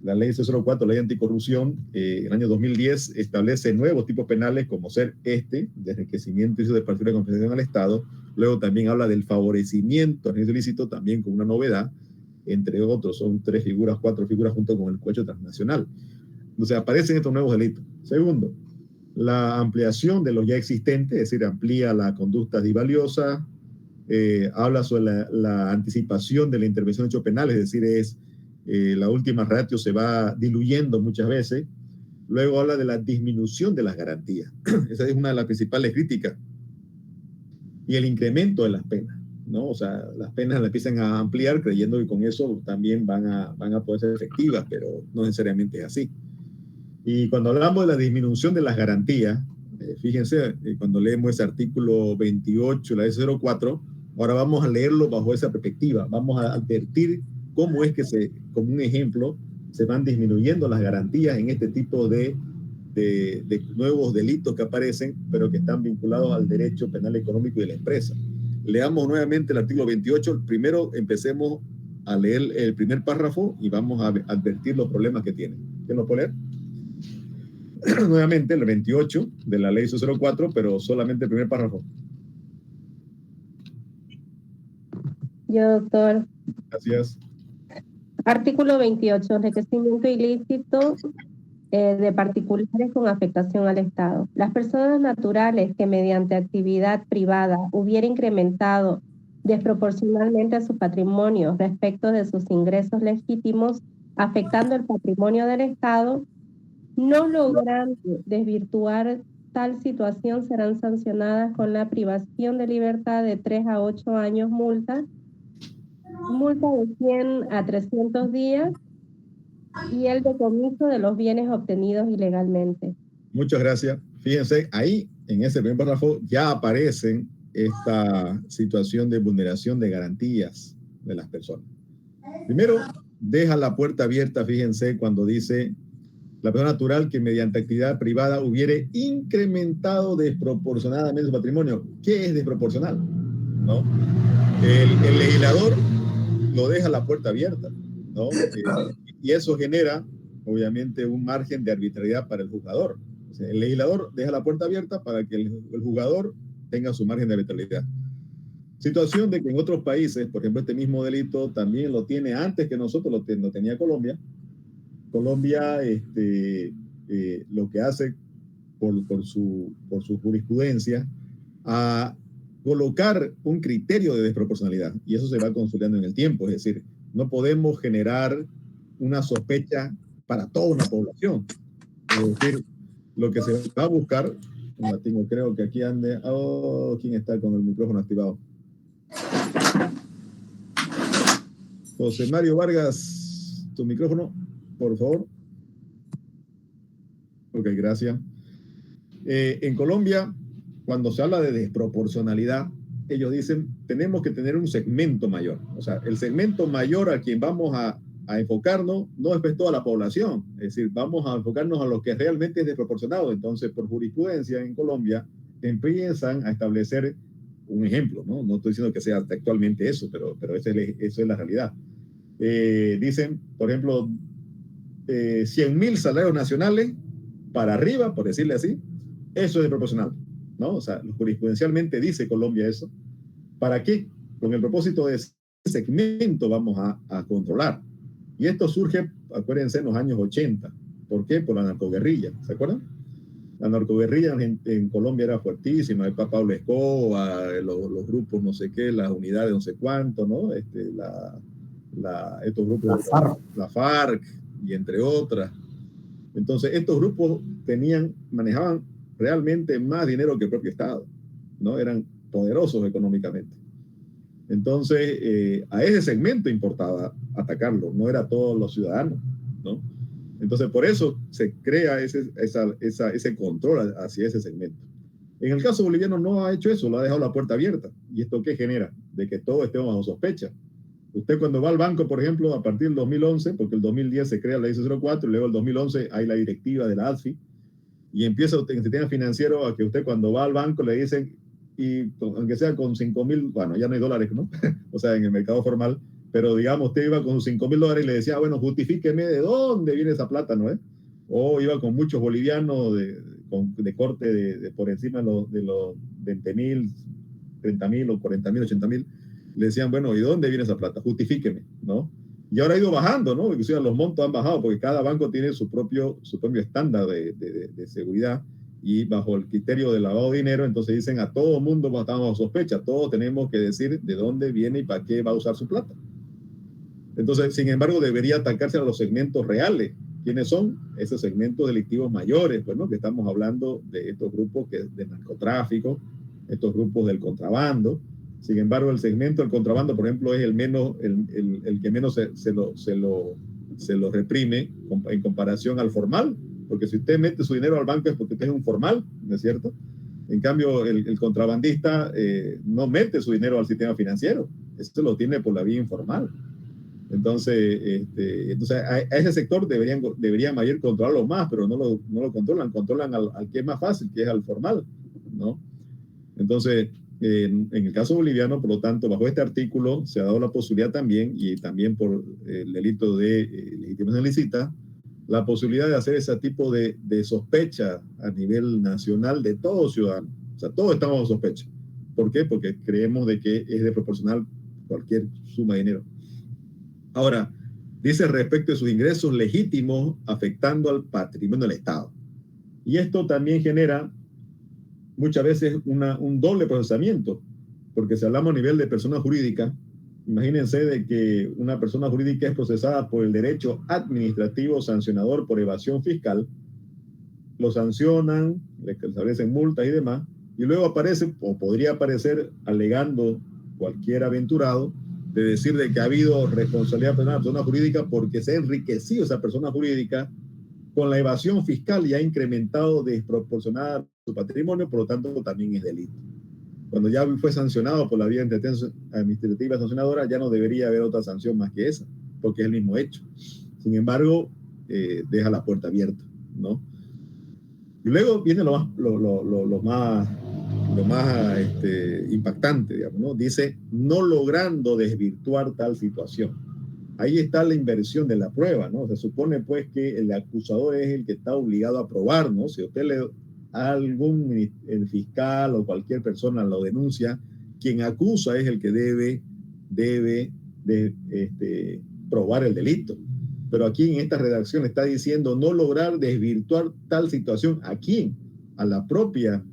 La ley 004, ley anticorrupción, en el año 2010 establece nuevos tipos penales, como ser de enriquecimiento y uso de partido de compensación al Estado. Luego también habla del favorecimiento al ejercicio ilícito, también con una novedad, entre otros, son 4 figuras junto con el cohecho transnacional. Entonces aparecen estos nuevos delitos. Segundo, la ampliación de los ya existentes, es decir, amplía la conducta divaliosa, habla sobre la anticipación de la intervención de hecho penal, es decir, la última ratio se va diluyendo muchas veces. Luego habla de la disminución de las garantías. Esa es una de las principales críticas. Y el incremento de las penas, ¿no? O sea, las penas las empiezan a ampliar creyendo que con eso también van a poder ser efectivas, pero no necesariamente es así. Y cuando hablamos de la disminución de las garantías, fíjense, cuando leemos ese artículo 28, la S04, ahora vamos a leerlo bajo esa perspectiva. Vamos a advertir cómo es que como un ejemplo, se van disminuyendo las garantías en este tipo de nuevos delitos que aparecen, pero que están vinculados al derecho penal económico y de la empresa. Leamos nuevamente el artículo 28. Primero empecemos a leer el primer párrafo y vamos a advertir los problemas que tiene. ¿Quién lo puede leer? Nuevamente el 28 de la ley 04, pero solamente el primer párrafo. Yo, doctor. Gracias. Artículo 28. Enriquecimiento ilícito de particulares con afectación al Estado. Las personas naturales que mediante actividad privada hubiera incrementado desproporcionalmente a su patrimonio respecto de sus ingresos legítimos, afectando el patrimonio del Estado, no logrando desvirtuar tal situación, serán sancionadas con la privación de libertad de 3 a 8 años multa de 100 a 300 días y el decomiso de los bienes obtenidos ilegalmente. Muchas gracias. Fíjense, ahí en ese primer párrafo ya aparecen esta situación de vulneración de garantías de las personas. Primero, deja la puerta abierta, fíjense, cuando dice la persona natural que mediante actividad privada hubiere incrementado desproporcionadamente su patrimonio. ¿Qué es desproporcional? ¿No? El legislador lo deja la puerta abierta, ¿no? Y eso genera, obviamente, un margen de arbitrariedad para el juzgador. O sea, el legislador deja la puerta abierta para que el juzgador tenga su margen de arbitrariedad. Situación de que en otros países, por ejemplo, este mismo delito también lo tiene antes que nosotros, lo tenía Colombia. Colombia lo que hace por su jurisprudencia a colocar un criterio de desproporcionalidad, y eso se va consolidando en el tiempo. Es decir, no podemos generar una sospecha para toda una población. Es decir, lo que se va a buscar, creo que aquí ande, ¿quién está con el micrófono activado? José Mario Vargas, tu micrófono, por favor. Ok, gracias. En Colombia, cuando se habla de desproporcionalidad, ellos dicen, tenemos que tener un segmento mayor. O sea, el segmento mayor a quien vamos a enfocarnos no es pues toda la población. Es decir, vamos a enfocarnos a lo que realmente es desproporcionado. Entonces, por jurisprudencia en Colombia, empiezan a establecer un ejemplo, ¿no? No estoy diciendo que sea actualmente eso, pero eso es la realidad. Dicen, por ejemplo, 100.000 salarios nacionales para arriba, por decirle así, eso es desproporcional, ¿no? O sea, jurisprudencialmente dice Colombia eso. ¿Para qué? Con el propósito de ese segmento vamos a controlar. Y esto surge, acuérdense, en los años 80. ¿Por qué? Por la narcoguerrilla, ¿se acuerdan? La narcoguerrilla en Colombia era fuertísima, el Pablo Escobar, los grupos no sé qué, las unidades no sé cuánto, ¿no? Estos grupos, la FARC, y entre otras. Entonces, estos grupos manejaban realmente más dinero que el propio Estado, ¿no? Eran poderosos económicamente. Entonces, a ese segmento importaba atacarlo, no era a todos los ciudadanos, ¿no? Entonces, por eso se crea ese control hacia ese segmento. En el caso boliviano no ha hecho eso, lo ha dejado la puerta abierta. ¿Y esto qué genera? De que todos estemos bajo sospecha. Usted cuando va al banco, por ejemplo, a partir del 2011, porque el 2010 se crea la ley 04, y luego el 2011 hay la directiva de la ADFI, y empieza usted en el sistema financiero a que usted cuando va al banco le dicen, y aunque sea con 5,000, bueno, ya no hay dólares, ¿no? O sea, en el mercado formal, pero digamos, usted iba con $5,000 y le decía, bueno, justifíqueme de dónde viene esa plata, ¿no es? O iba con muchos bolivianos de corte por encima de los 20,000, 30,000 o 40,000, 80,000, le decían, bueno, ¿y dónde viene esa plata? Justifíqueme, ¿no? Y ahora ha ido bajando, ¿no? Inclusive los montos han bajado porque cada banco tiene su propio estándar de seguridad, y bajo el criterio de lavado de dinero, entonces dicen a todo mundo estamos bajo sospecha, todos tenemos que decir de dónde viene y para qué va a usar su plata. Entonces, sin embargo, debería atacarse a los segmentos reales. ¿Quiénes son? Esos segmentos delictivos mayores, pues, ¿no? Que estamos hablando de estos grupos de narcotráfico, estos grupos del contrabando. Sin embargo, el segmento del contrabando, por ejemplo, es el que menos se lo reprime en comparación al formal, porque si usted mete su dinero al banco es porque usted es un formal, ¿no es cierto? En cambio, el contrabandista no mete su dinero al sistema financiero, eso lo tiene por la vía informal. Entonces a ese sector deberían mayor controlarlo más, pero no lo controlan al que es más fácil, que es al formal, ¿no? Entonces, en el caso boliviano, por lo tanto, bajo este artículo se ha dado la posibilidad también, y también por el delito de legitimación ilícita, la posibilidad de hacer ese tipo de sospecha a nivel nacional de todo ciudadano. O sea, todos estamos bajo sospecha. ¿Por qué? Porque creemos de que es desproporcional cualquier suma de dinero. Ahora, dice respecto de sus ingresos legítimos afectando al patrimonio del Estado. Y esto también genera muchas veces un doble procesamiento, Porque si hablamos a nivel de persona jurídica, imagínense de que una persona jurídica es procesada por el derecho administrativo sancionador por evasión fiscal, lo sancionan, le establecen multas y demás, y luego aparece, o podría aparecer, alegando cualquier aventurado, de decir de que ha habido responsabilidad penal de una persona jurídica porque se ha enriquecido esa persona jurídica con la evasión fiscal y ha incrementado desproporcionada su patrimonio, por lo tanto también es delito. Cuando ya fue sancionado por la vía administrativa sancionadora, ya no debería haber otra sanción más que esa, porque es el mismo hecho. Sin embargo, deja la puerta abierta, ¿no? Y luego viene lo más impactante, digamos, ¿no? Dice, no logrando desvirtuar tal situación. Ahí está la inversión de la prueba, ¿no? Se supone, pues, que el acusador es el que está obligado a probar, ¿no? Si usted el fiscal o cualquier persona lo denuncia, quien acusa es el que debe probar el delito. Pero aquí en esta redacción está diciendo no lograr desvirtuar tal situación. ¿A quién? A la propia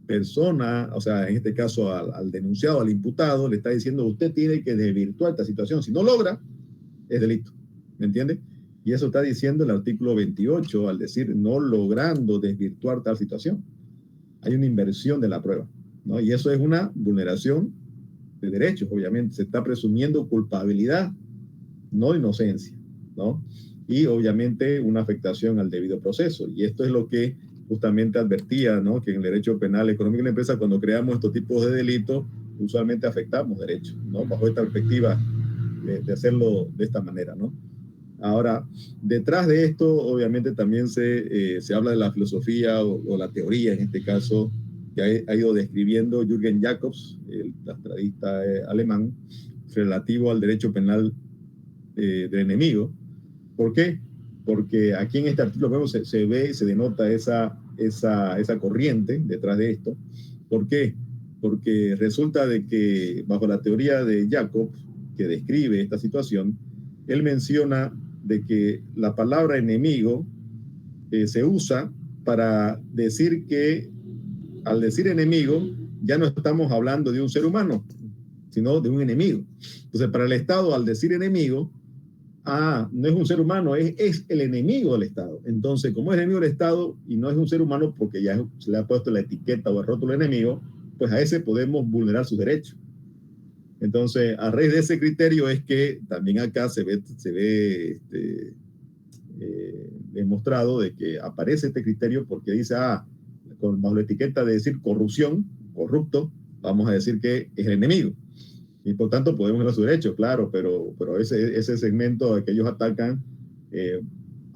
persona, o sea, en este caso al denunciado, al imputado, le está diciendo usted tiene que desvirtuar esta situación. Si no logra, es delito. ¿Me entiende? Y eso está diciendo el artículo 28 al decir no logrando desvirtuar tal situación. Hay una inversión de la prueba, ¿no? Y eso es una vulneración de derechos, obviamente. Se está presumiendo culpabilidad, no inocencia, ¿no? Y obviamente una afectación al debido proceso. Y esto es lo que justamente advertía, ¿no? Que en el derecho penal económico de la empresa, cuando creamos estos tipos de delitos, usualmente afectamos derechos, ¿no? Bajo esta perspectiva de hacerlo de esta manera, ¿no? Ahora, detrás de esto, obviamente también se habla de la filosofía o la teoría, en este caso, que ha ido describiendo Jürgen Jacobs, el estadista alemán, relativo al derecho penal del enemigo. ¿Por qué? Porque aquí en este artículo se ve, se denota esa corriente detrás de esto. ¿Por qué? Porque resulta de que bajo la teoría de Jacobs, que describe esta situación, él menciona de que la palabra enemigo se usa para decir que al decir enemigo ya no estamos hablando de un ser humano, sino de un enemigo. Entonces, para el Estado, al decir enemigo, no es un ser humano, es el enemigo del Estado. Entonces, como es enemigo del Estado y no es un ser humano porque ya se le ha puesto la etiqueta o el rótulo enemigo, pues a ese podemos vulnerar sus derechos. Entonces, a raíz de ese criterio es que también acá se ve demostrado de que aparece este criterio porque dice, bajo la etiqueta de decir corrupción, corrupto, vamos a decir que es el enemigo. Y por tanto podemos ver su derecho, claro, pero ese segmento que ellos atacan,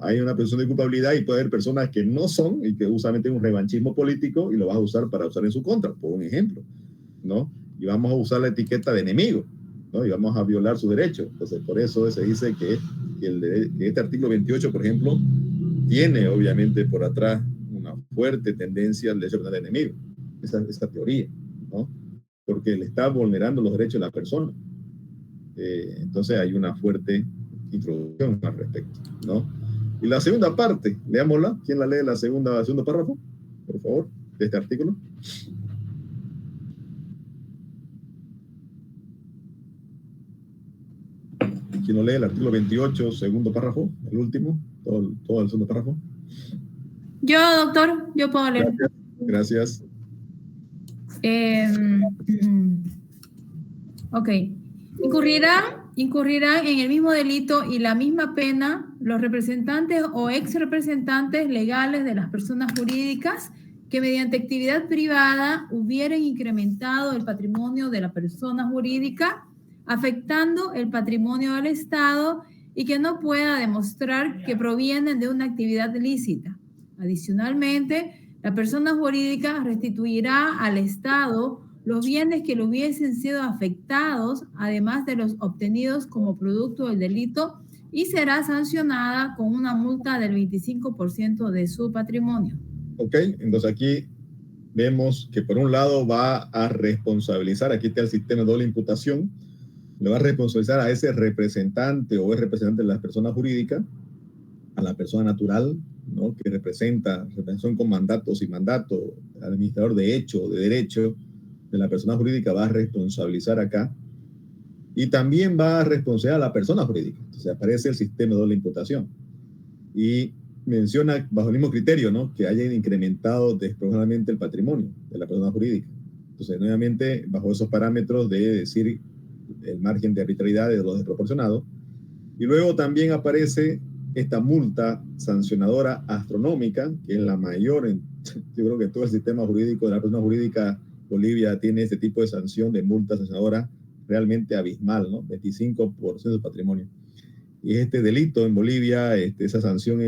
hay una presunción de culpabilidad y puede haber personas que no son y que usualmente es un revanchismo político y lo vas a usar para usar en su contra, por un ejemplo, ¿no? Y vamos a usar la etiqueta de enemigo, ¿no? Y vamos a violar su derecho. Entonces, por eso se dice que este artículo 28, por ejemplo, tiene obviamente por atrás una fuerte tendencia al derecho penal de enemigo, esa teoría, ¿no? Porque le está vulnerando los derechos de la persona. Entonces hay una fuerte introducción al respecto, ¿no? Y la segunda parte, leámosla. ¿Quién la lee el segundo párrafo? Por favor, de este artículo. ¿Quién lo lee? El artículo 28, segundo párrafo, el último, todo el segundo párrafo. Yo, doctor, yo puedo leer. Gracias. Ok. Incurrirán en el mismo delito y la misma pena los representantes o ex representantes legales de las personas jurídicas que mediante actividad privada hubieran incrementado el patrimonio de la persona jurídica, afectando el patrimonio del Estado y que no pueda demostrar que provienen de una actividad lícita. Adicionalmente, la persona jurídica restituirá al Estado los bienes que le hubiesen sido afectados, además de los obtenidos como producto del delito, y será sancionada con una multa del 25% de su patrimonio. Ok, entonces aquí vemos que por un lado va a responsabilizar, aquí está el sistema de doble imputación, le va a responsabilizar a ese representante o es representante de la persona jurídica, a la persona natural, ¿no? Que representación con mandato, sin mandato, administrador de hecho o de derecho, de la persona jurídica va a responsabilizar acá y también va a responsabilizar a la persona jurídica. Entonces aparece el sistema de doble imputación. Y menciona bajo el mismo criterio, ¿no?, que hayan incrementado desproporcionalmente el patrimonio de la persona jurídica. Entonces, nuevamente, bajo esos parámetros de decir el margen de arbitrariedad de los desproporcionados. Y luego también aparece esta multa sancionadora astronómica, que es la mayor, yo creo que todo el sistema jurídico de la persona jurídica Bolivia tiene este tipo de sanción de multa sancionadora realmente abismal, ¿no? 25% del patrimonio. Y este delito en Bolivia, esa sanción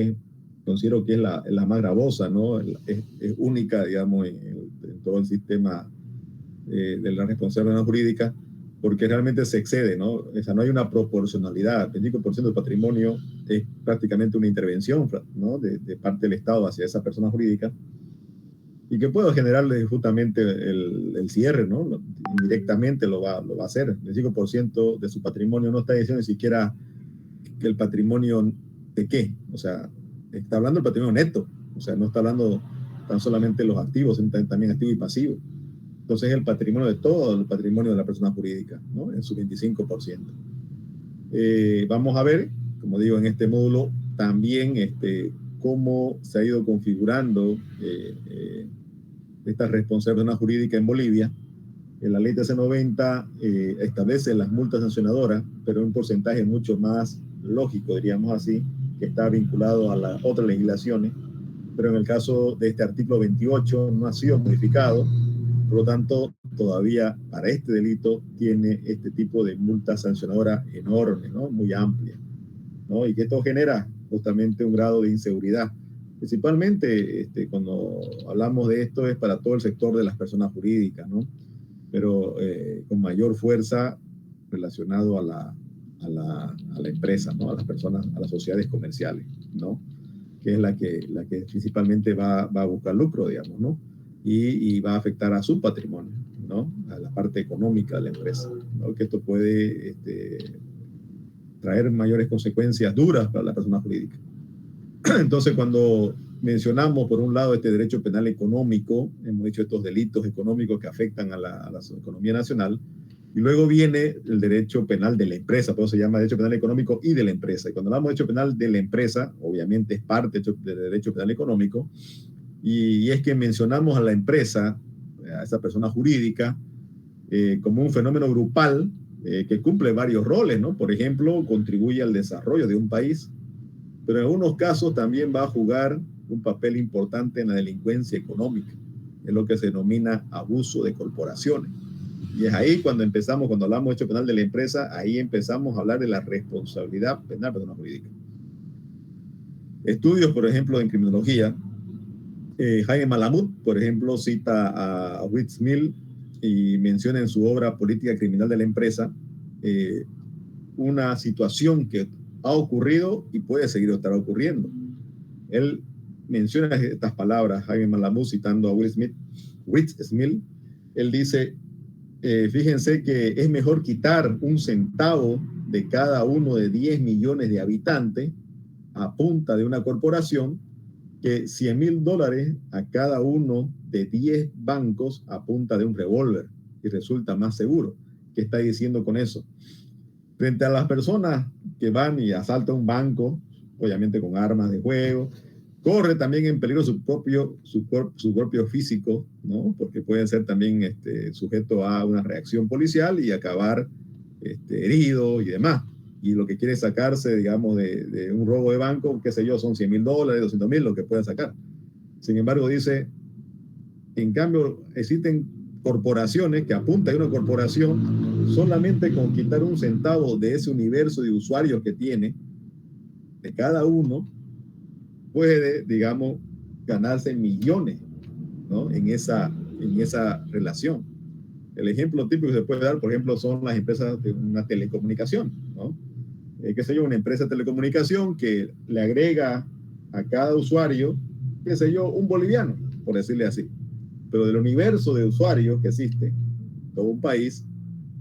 considero que es la más gravosa, ¿no? Es única, digamos, en todo el sistema de la responsabilidad jurídica, porque realmente se excede, ¿no? O sea, no hay una proporcionalidad. El 25% del patrimonio es prácticamente una intervención, ¿no?, de parte del Estado hacia esa persona jurídica, y que puede generarle justamente el cierre, ¿no? Indirectamente lo va a hacer. El 25% de su patrimonio no está diciendo ni siquiera que el patrimonio de qué, o sea, está hablando del patrimonio neto, o sea, no está hablando tan solamente de los activos, sino también activo y pasivo. Entonces el patrimonio de todo el patrimonio de la persona jurídica, ¿no?, en su 25%. Vamos a ver, como digo, en este módulo también cómo se ha ido configurando esta responsabilidad jurídica en Bolivia. La ley TC90 establece las multas sancionadoras, pero en un porcentaje mucho más lógico, diríamos así, que está vinculado a las otras legislaciones, pero en el caso de este artículo 28 no ha sido modificado. Por lo tanto, todavía para este delito tiene este tipo de multa sancionadora enorme, ¿no?, muy amplia, ¿no? Y que esto genera justamente un grado de inseguridad. Principalmente cuando hablamos de esto es para todo el sector de las personas jurídicas, ¿no?, pero con mayor fuerza relacionado a la empresa, ¿no?, a las personas, a las sociedades comerciales, ¿no?, que es la que principalmente va a buscar lucro, digamos, ¿no?, y va a afectar a su patrimonio, ¿no?, a la parte económica de la empresa, ¿no?, que esto puede traer mayores consecuencias duras para la persona jurídica. Entonces, cuando mencionamos, por un lado, este derecho penal económico, hemos dicho estos delitos económicos que afectan a la economía nacional, y luego viene el derecho penal de la empresa, por eso se llama derecho penal económico y de la empresa. Y cuando hablamos de derecho penal de la empresa, obviamente es parte del derecho penal económico, y es que mencionamos a la empresa, a esa persona jurídica, como un fenómeno grupal que cumple varios roles, ¿no? Por ejemplo, contribuye al desarrollo de un país, pero en algunos casos también va a jugar un papel importante en la delincuencia económica. Es lo que se denomina abuso de corporaciones. Y es ahí cuando hablamos de derecho penal de la empresa, ahí empezamos a hablar de la responsabilidad penal de la persona jurídica. Estudios, por ejemplo, en criminología, Jaime Malamud, por ejemplo, cita a Will Smith y menciona en su obra Política Criminal de la Empresa una situación que ha ocurrido y puede seguir estar ocurriendo. Él menciona estas palabras, Jaime Malamud, citando a Will Smith, él dice, fíjense que es mejor quitar un centavo de cada uno de 10 millones de habitantes a punta de una corporación que $100,000 a cada uno de 10 bancos a punta de un revólver, y resulta más seguro. ¿Qué está diciendo con eso? Frente a las personas que van y asaltan un banco, obviamente con armas de fuego, corre también en peligro su propio físico, ¿no?, porque pueden ser también sujeto a una reacción policial y acabar herido y demás. Y lo que quiere sacarse, digamos, de un robo de banco, qué sé yo, son $100,000, $200,000, lo que pueden sacar. Sin embargo, dice, en cambio, existen corporaciones que apuntan a una corporación solamente con quitar un centavo de ese universo de usuarios que tiene, de cada uno, puede, digamos, ganarse millones, ¿no?, en esa relación. El ejemplo típico que se puede dar, por ejemplo, son las empresas de una telecomunicación, ¿no? Qué sé yo, una empresa de telecomunicación que le agrega a cada usuario, qué sé yo, un boliviano, por decirle así. Pero del universo de usuarios que existe, todo un país,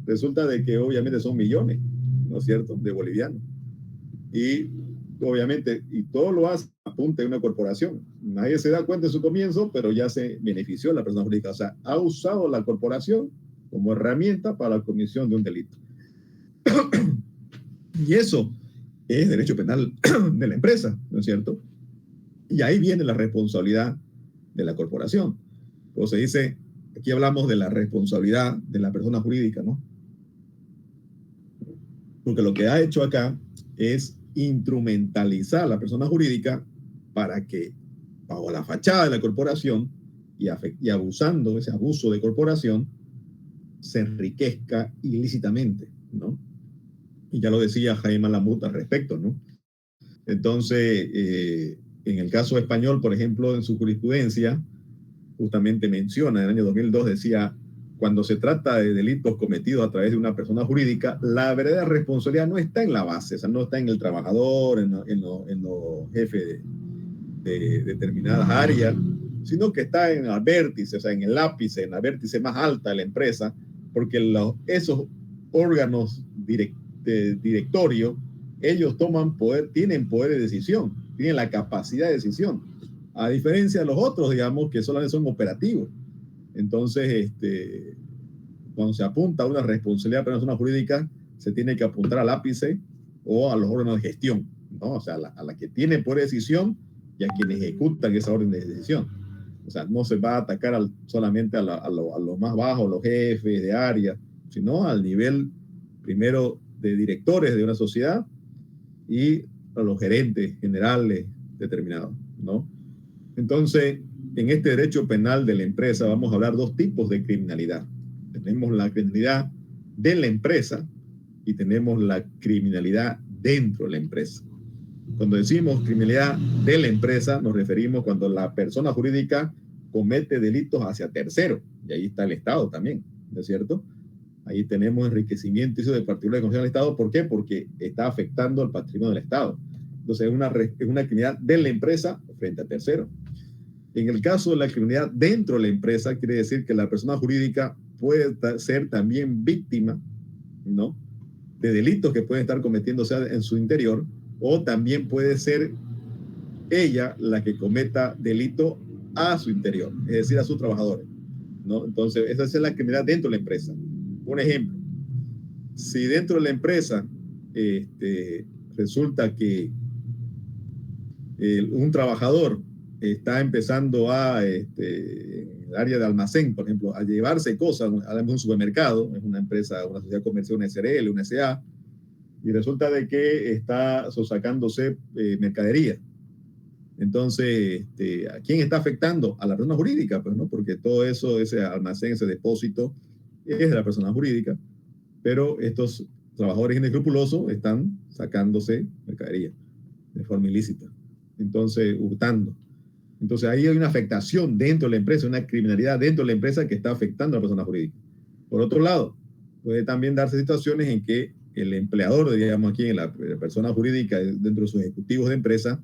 resulta de que obviamente son millones, ¿no es cierto?, de bolivianos. Y obviamente, y todo lo hace apunte a una corporación. Nadie se da cuenta en su comienzo, pero ya se benefició la persona jurídica. O sea, ha usado la corporación como herramienta para la comisión de un delito. Y eso es derecho penal de la empresa, ¿no es cierto? Y ahí viene la responsabilidad de la corporación. Como se dice, aquí hablamos de la responsabilidad de la persona jurídica, ¿no? Porque lo que ha hecho acá es instrumentalizar a la persona jurídica para que, bajo la fachada de la corporación y abusando, ese abuso de corporación, se enriquezca ilícitamente, ¿no? Y ya lo decía Jaime Alamut al respecto, ¿no? Entonces, en el caso español, por ejemplo, en su jurisprudencia, justamente menciona, en el año 2002 decía, cuando se trata de delitos cometidos a través de una persona jurídica, la verdadera responsabilidad no está en la base, o sea, no está en el trabajador, en los jefes de determinadas áreas, sino que está en el vértice, o sea, en el ápice, en la vértice más alta de la empresa, porque esos órganos de directorio, ellos toman poder, tienen poder de decisión, tienen la capacidad de decisión, a diferencia de los otros, digamos, que solamente son operativos. Entonces, cuando se apunta a una responsabilidad de persona jurídica, se tiene que apuntar al ápice o a los órganos de gestión, ¿no? O sea, a la que tiene poder de decisión y a quienes ejecutan esa orden de decisión. O sea, no se va a atacar solamente a lo más bajo, los jefes de área, sino al nivel, primero, de directores de una sociedad y a los gerentes generales determinados, ¿no? Entonces, en este derecho penal de la empresa vamos a hablar dos tipos de criminalidad. Tenemos la criminalidad de la empresa y tenemos la criminalidad dentro de la empresa. Cuando decimos criminalidad de la empresa, nos referimos cuando la persona jurídica comete delitos hacia terceros, y ahí está el Estado también, ¿no es cierto? Ahí tenemos enriquecimiento de particular de concesión del Estado. ¿Por qué? Porque está afectando el patrimonio del Estado. Entonces es una criminalidad de la empresa frente a terceros. En el caso de la criminalidad dentro de la empresa, quiere decir que la persona jurídica puede ser también víctima, ¿no?, de delitos que pueden estar cometiéndose en su interior, o también puede ser ella la que cometa delito a su interior, es decir, a sus trabajadores, ¿no? Entonces, esa es la criminalidad dentro de la empresa. Un ejemplo, si dentro de la empresa resulta que un trabajador está empezando en el área de almacén, por ejemplo, a llevarse cosas, hablamos de un supermercado, es una empresa, una sociedad comercial, una SRL, una SA, y resulta de que está sacándose mercadería. Entonces, ¿a quién está afectando? A la persona jurídica, pues, ¿no? Porque todo eso, ese almacén, ese depósito, es de la persona jurídica, pero estos trabajadores inescrupulosos están sacándose mercadería de forma ilícita, entonces hurtando. Entonces ahí hay una afectación dentro de la empresa, una criminalidad dentro de la empresa que está afectando a la persona jurídica. Por otro lado, puede también darse situaciones en que el empleador, digamos aquí, en la persona jurídica dentro de sus ejecutivos de empresa,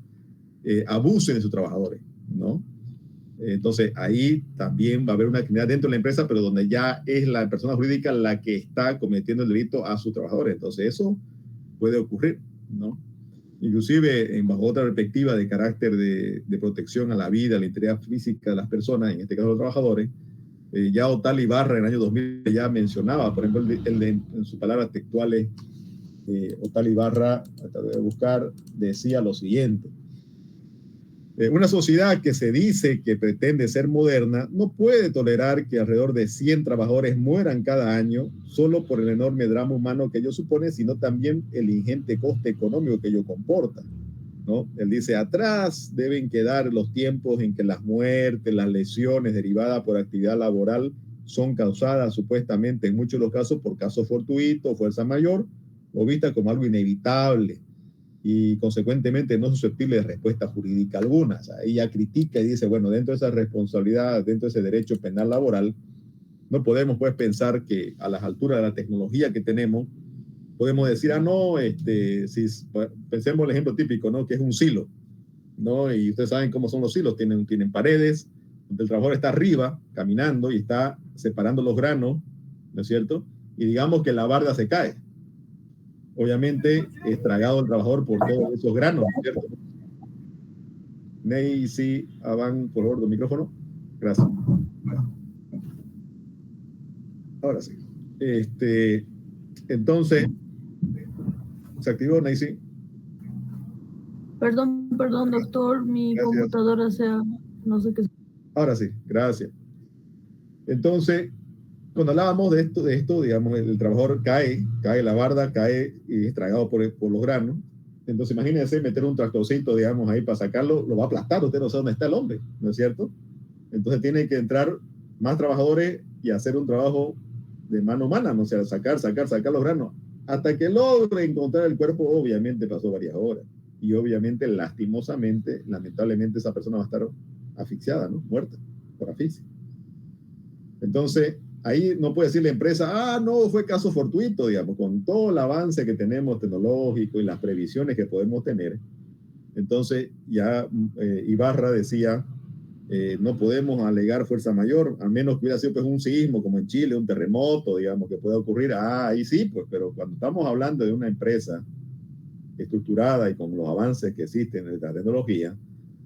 abusen de sus trabajadores, ¿no? Entonces ahí también va a haber una criminalidad dentro de la empresa, pero donde ya es la persona jurídica la que está cometiendo el delito a sus trabajadores. Entonces eso puede ocurrir, ¿no? Inclusive, bajo otra perspectiva de carácter de protección a la vida, a la integridad física de las personas, en este caso los trabajadores, ya Otal Ibarra en el año 2000 ya mencionaba, por ejemplo, en sus palabras textuales, Otal Ibarra, a través de buscar, decía lo siguiente: una sociedad que se dice que pretende ser moderna no puede tolerar que alrededor de 100 trabajadores mueran cada año solo por el enorme drama humano que ello supone, sino también el ingente coste económico que ello comporta, ¿no? Él dice, atrás deben quedar los tiempos en que las muertes, las lesiones derivadas por actividad laboral son causadas supuestamente en muchos de los casos por casos fortuitos, fuerza mayor, o vistas como algo inevitable y consecuentemente no susceptible de respuesta jurídica alguna. O sea, ella critica y dice, bueno, dentro de esa responsabilidad, dentro de ese derecho penal laboral, no podemos pues pensar que a las alturas de la tecnología que tenemos, podemos decir, no, pensemos el ejemplo típico, ¿no?, que es un silo, ¿no? Y ustedes saben cómo son los silos, tienen paredes, donde el trabajador está arriba, caminando, y está separando los granos, ¿no es cierto? Y digamos que la barda se cae. Obviamente, estragado el trabajador por todos esos granos, ¿cierto? Ney, sí, Avan, por favor, tu micrófono. Gracias. Ahora sí. Entonces, ¿se activó, Ney? Sí. Perdón, doctor, mi Gracias. computadora no sé qué. Ahora sí, gracias. Entonces, cuando hablábamos de esto, digamos, el trabajador cae la barda, cae y es tragado por los granos. Entonces, imagínense meter un tractorcito, digamos, ahí para sacarlo, lo va a aplastar, usted no sabe dónde está el hombre, ¿no es cierto? Entonces, tienen que entrar más trabajadores y hacer un trabajo de mano humana, ¿no? O sea, sacar los granos. Hasta que logre encontrar el cuerpo, obviamente pasó varias horas. Y obviamente, lastimosamente, lamentablemente, esa persona va a estar asfixiada, ¿no? Muerta por asfixia. Entonces, ahí no puede decir la empresa, no, fue caso fortuito, digamos, con todo el avance que tenemos tecnológico y las previsiones que podemos tener. Entonces, ya Ibarra decía, no podemos alegar fuerza mayor, a menos que hubiera sido pues, un sismo, como en Chile, un terremoto, digamos, que pueda ocurrir. Ahí sí, pues, pero cuando estamos hablando de una empresa estructurada y con los avances que existen en la tecnología,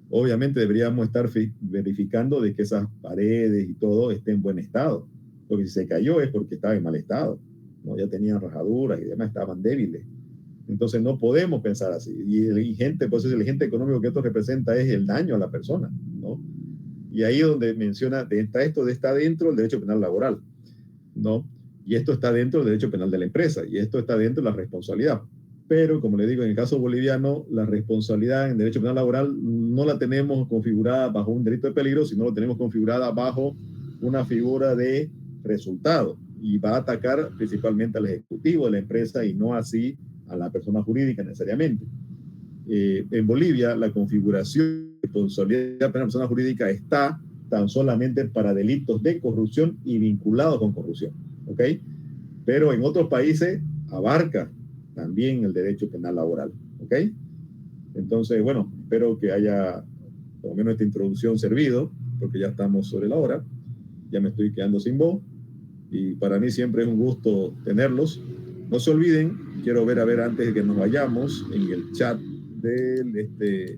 obviamente deberíamos estar verificando de que esas paredes y todo estén en buen estado. Porque si se cayó es porque estaba en mal estado, ¿no? Ya tenían rajaduras y demás, estaban débiles. Entonces no podemos pensar así. Y el agente económico que esto representa es el daño a la persona, ¿no? Y ahí donde menciona, está dentro del derecho penal laboral, ¿no? Y esto está dentro del derecho penal de la empresa, y esto está dentro de la responsabilidad. Pero, como le digo, en el caso boliviano, la responsabilidad en derecho penal laboral no la tenemos configurada bajo un delito de peligro, sino la tenemos configurada bajo una figura de resultado, y va a atacar principalmente al ejecutivo de la empresa y no así a la persona jurídica necesariamente. En Bolivia, la configuración de responsabilidad penal de la persona jurídica está tan solamente para delitos de corrupción y vinculados con corrupción, ¿ok? Pero en otros países abarca también el derecho penal laboral, ¿ok? Entonces, bueno, espero que haya por lo menos esta introducción servido, porque ya estamos sobre la hora, ya me estoy quedando sin voz, y para mí siempre es un gusto tenerlos. No se olviden, quiero ver antes de que nos vayamos, en el chat de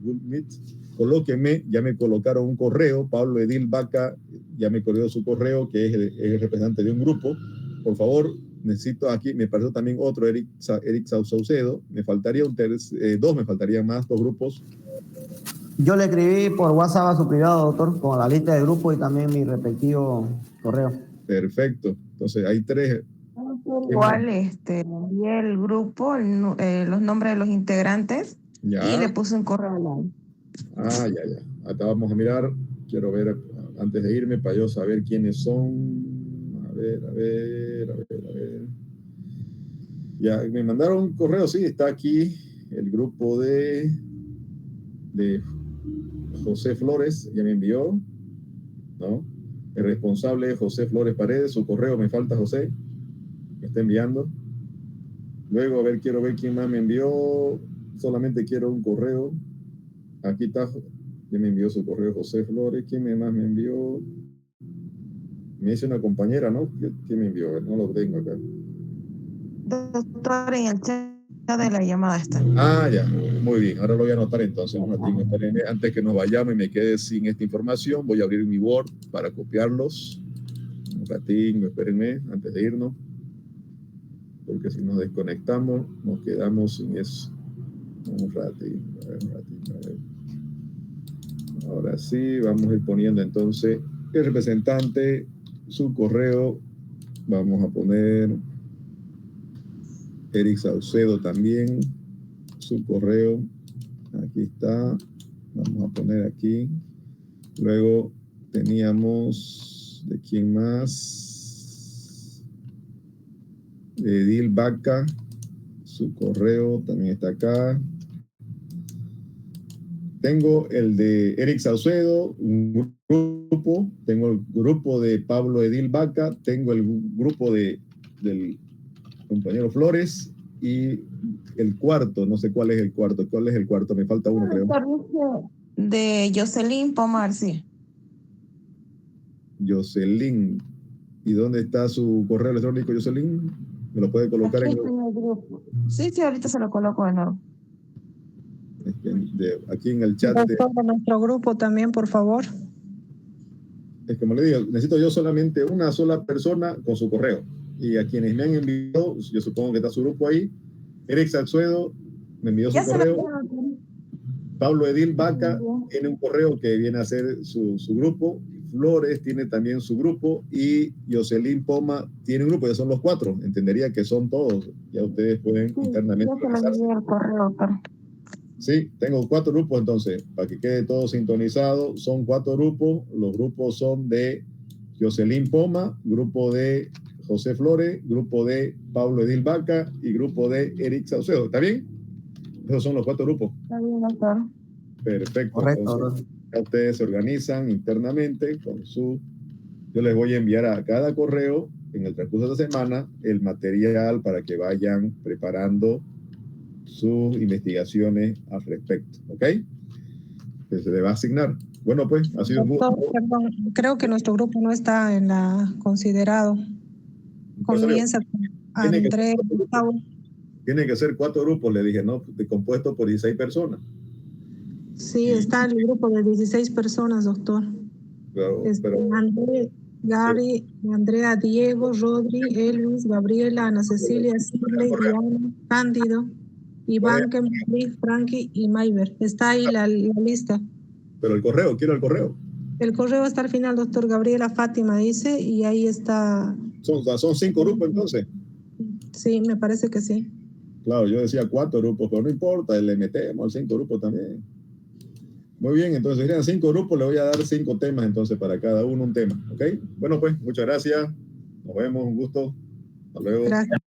Google Meet, colóquenme, ya me colocaron un correo, Pablo Edil Vaca, ya me colgó su correo, que es el representante de un grupo. Por favor, necesito aquí, me pareció también otro, Eric Saucedo, me faltaría me faltarían más, 2 grupos. Yo le escribí por WhatsApp a su privado, doctor, con la lista de grupo y también mi respectivo correo. Perfecto, entonces hay 3. Igual envié el grupo, los nombres de los integrantes, ya. Y le puse un correo online. Ya. Acá vamos a mirar, quiero ver antes de irme para yo saber quiénes son. A ver. Ya, me mandaron un correo, sí, está aquí el grupo de José Flores, ya me envió, ¿no? El responsable es José Flores Paredes, su correo me falta, José, me está enviando. Luego, quiero ver quién más me envió, solamente quiero un correo. Aquí está, ya me envió su correo José Flores, ¿quién más me envió? Me dice una compañera, ¿no? ¿Quién me envió? No lo tengo acá. Doctor, en el chat de la llamada está. Ya, muy bien, ahora lo voy a anotar entonces, un ratito, espérenme, antes que nos vayamos y me quede sin esta información, voy a abrir mi Word para copiarlos. Un ratito, espérenme, antes de irnos, porque si nos desconectamos, nos quedamos sin eso. Un ratito, a ver. Ahora sí, vamos a ir poniendo entonces el representante, su correo, vamos a poner Eric Saucedo también, su correo, aquí está, vamos a poner aquí. Luego teníamos, ¿de quién más? Edil Vaca, su correo también está acá. Tengo el de Eric Saucedo, un grupo, tengo el grupo de Pablo Edil Vaca, tengo el grupo del compañero Flores y el cuarto, no sé cuál es el cuarto, me falta uno, creo. De Jocelyn Pomar, sí. Jocelyn, ¿y dónde está su correo electrónico, Jocelyn? ¿Me lo puede colocar aquí en el grupo? Sí, ahorita se lo coloco de nuevo. Es que aquí en el chat, Doctor, de nuestro grupo también, por favor. es como le digo, necesito yo solamente una sola persona con su correo. Y a quienes me han enviado, yo supongo que está su grupo ahí, Eric Salzuedo me envió su correo. Pablo Edil Vaca tiene un correo que viene a ser su grupo. Flores tiene también su grupo. Y Jocelyn Poma tiene un grupo. Ya son los 4. Entendería que son todos. Ya ustedes pueden internamente organizarse. El correo, doctor. Sí, tengo 4 grupos entonces. Para que quede todo sintonizado. Son 4 grupos. Los grupos son de Jocelyn Poma, grupo de José Flores, grupo de Pablo Edil Vaca y grupo de Eric Saucedo. ¿Está bien? Esos son los 4 grupos. Está bien, doctor. Perfecto. Correcto, Entonces, ya ustedes se organizan internamente con su... Yo les voy a enviar a cada correo en el transcurso de la semana el material para que vayan preparando sus investigaciones al respecto. ¿Ok? Que se le va a asignar. Bueno, pues, ha sido Doctor, perdón, creo que nuestro grupo no está en la considerado. Comienza con Andrés, Gustavo. Tiene que ser 4 grupos, le dije, ¿no? Compuesto por 16 personas. Sí, está el grupo de 16 personas, doctor. Pero André, Gary, Andrea, Diego, Rodri, Elvis, Gabriela, Ana Cecilia, Shirley, Diana, Cándido, Iván, Frankie y Mayber. Está ahí la lista. Pero el correo, quiero el correo. El correo está al final, doctor. Gabriela Fátima dice, y ahí está. Son 5 grupos entonces. Sí, me parece que sí. Claro, yo decía 4 grupos, pero no importa, le metemos 5 grupos también. Muy bien, entonces serían 5 grupos, le voy a dar 5 temas entonces para cada uno un tema, ¿ok? Bueno, pues, muchas gracias. Nos vemos, un gusto. Hasta luego. Gracias.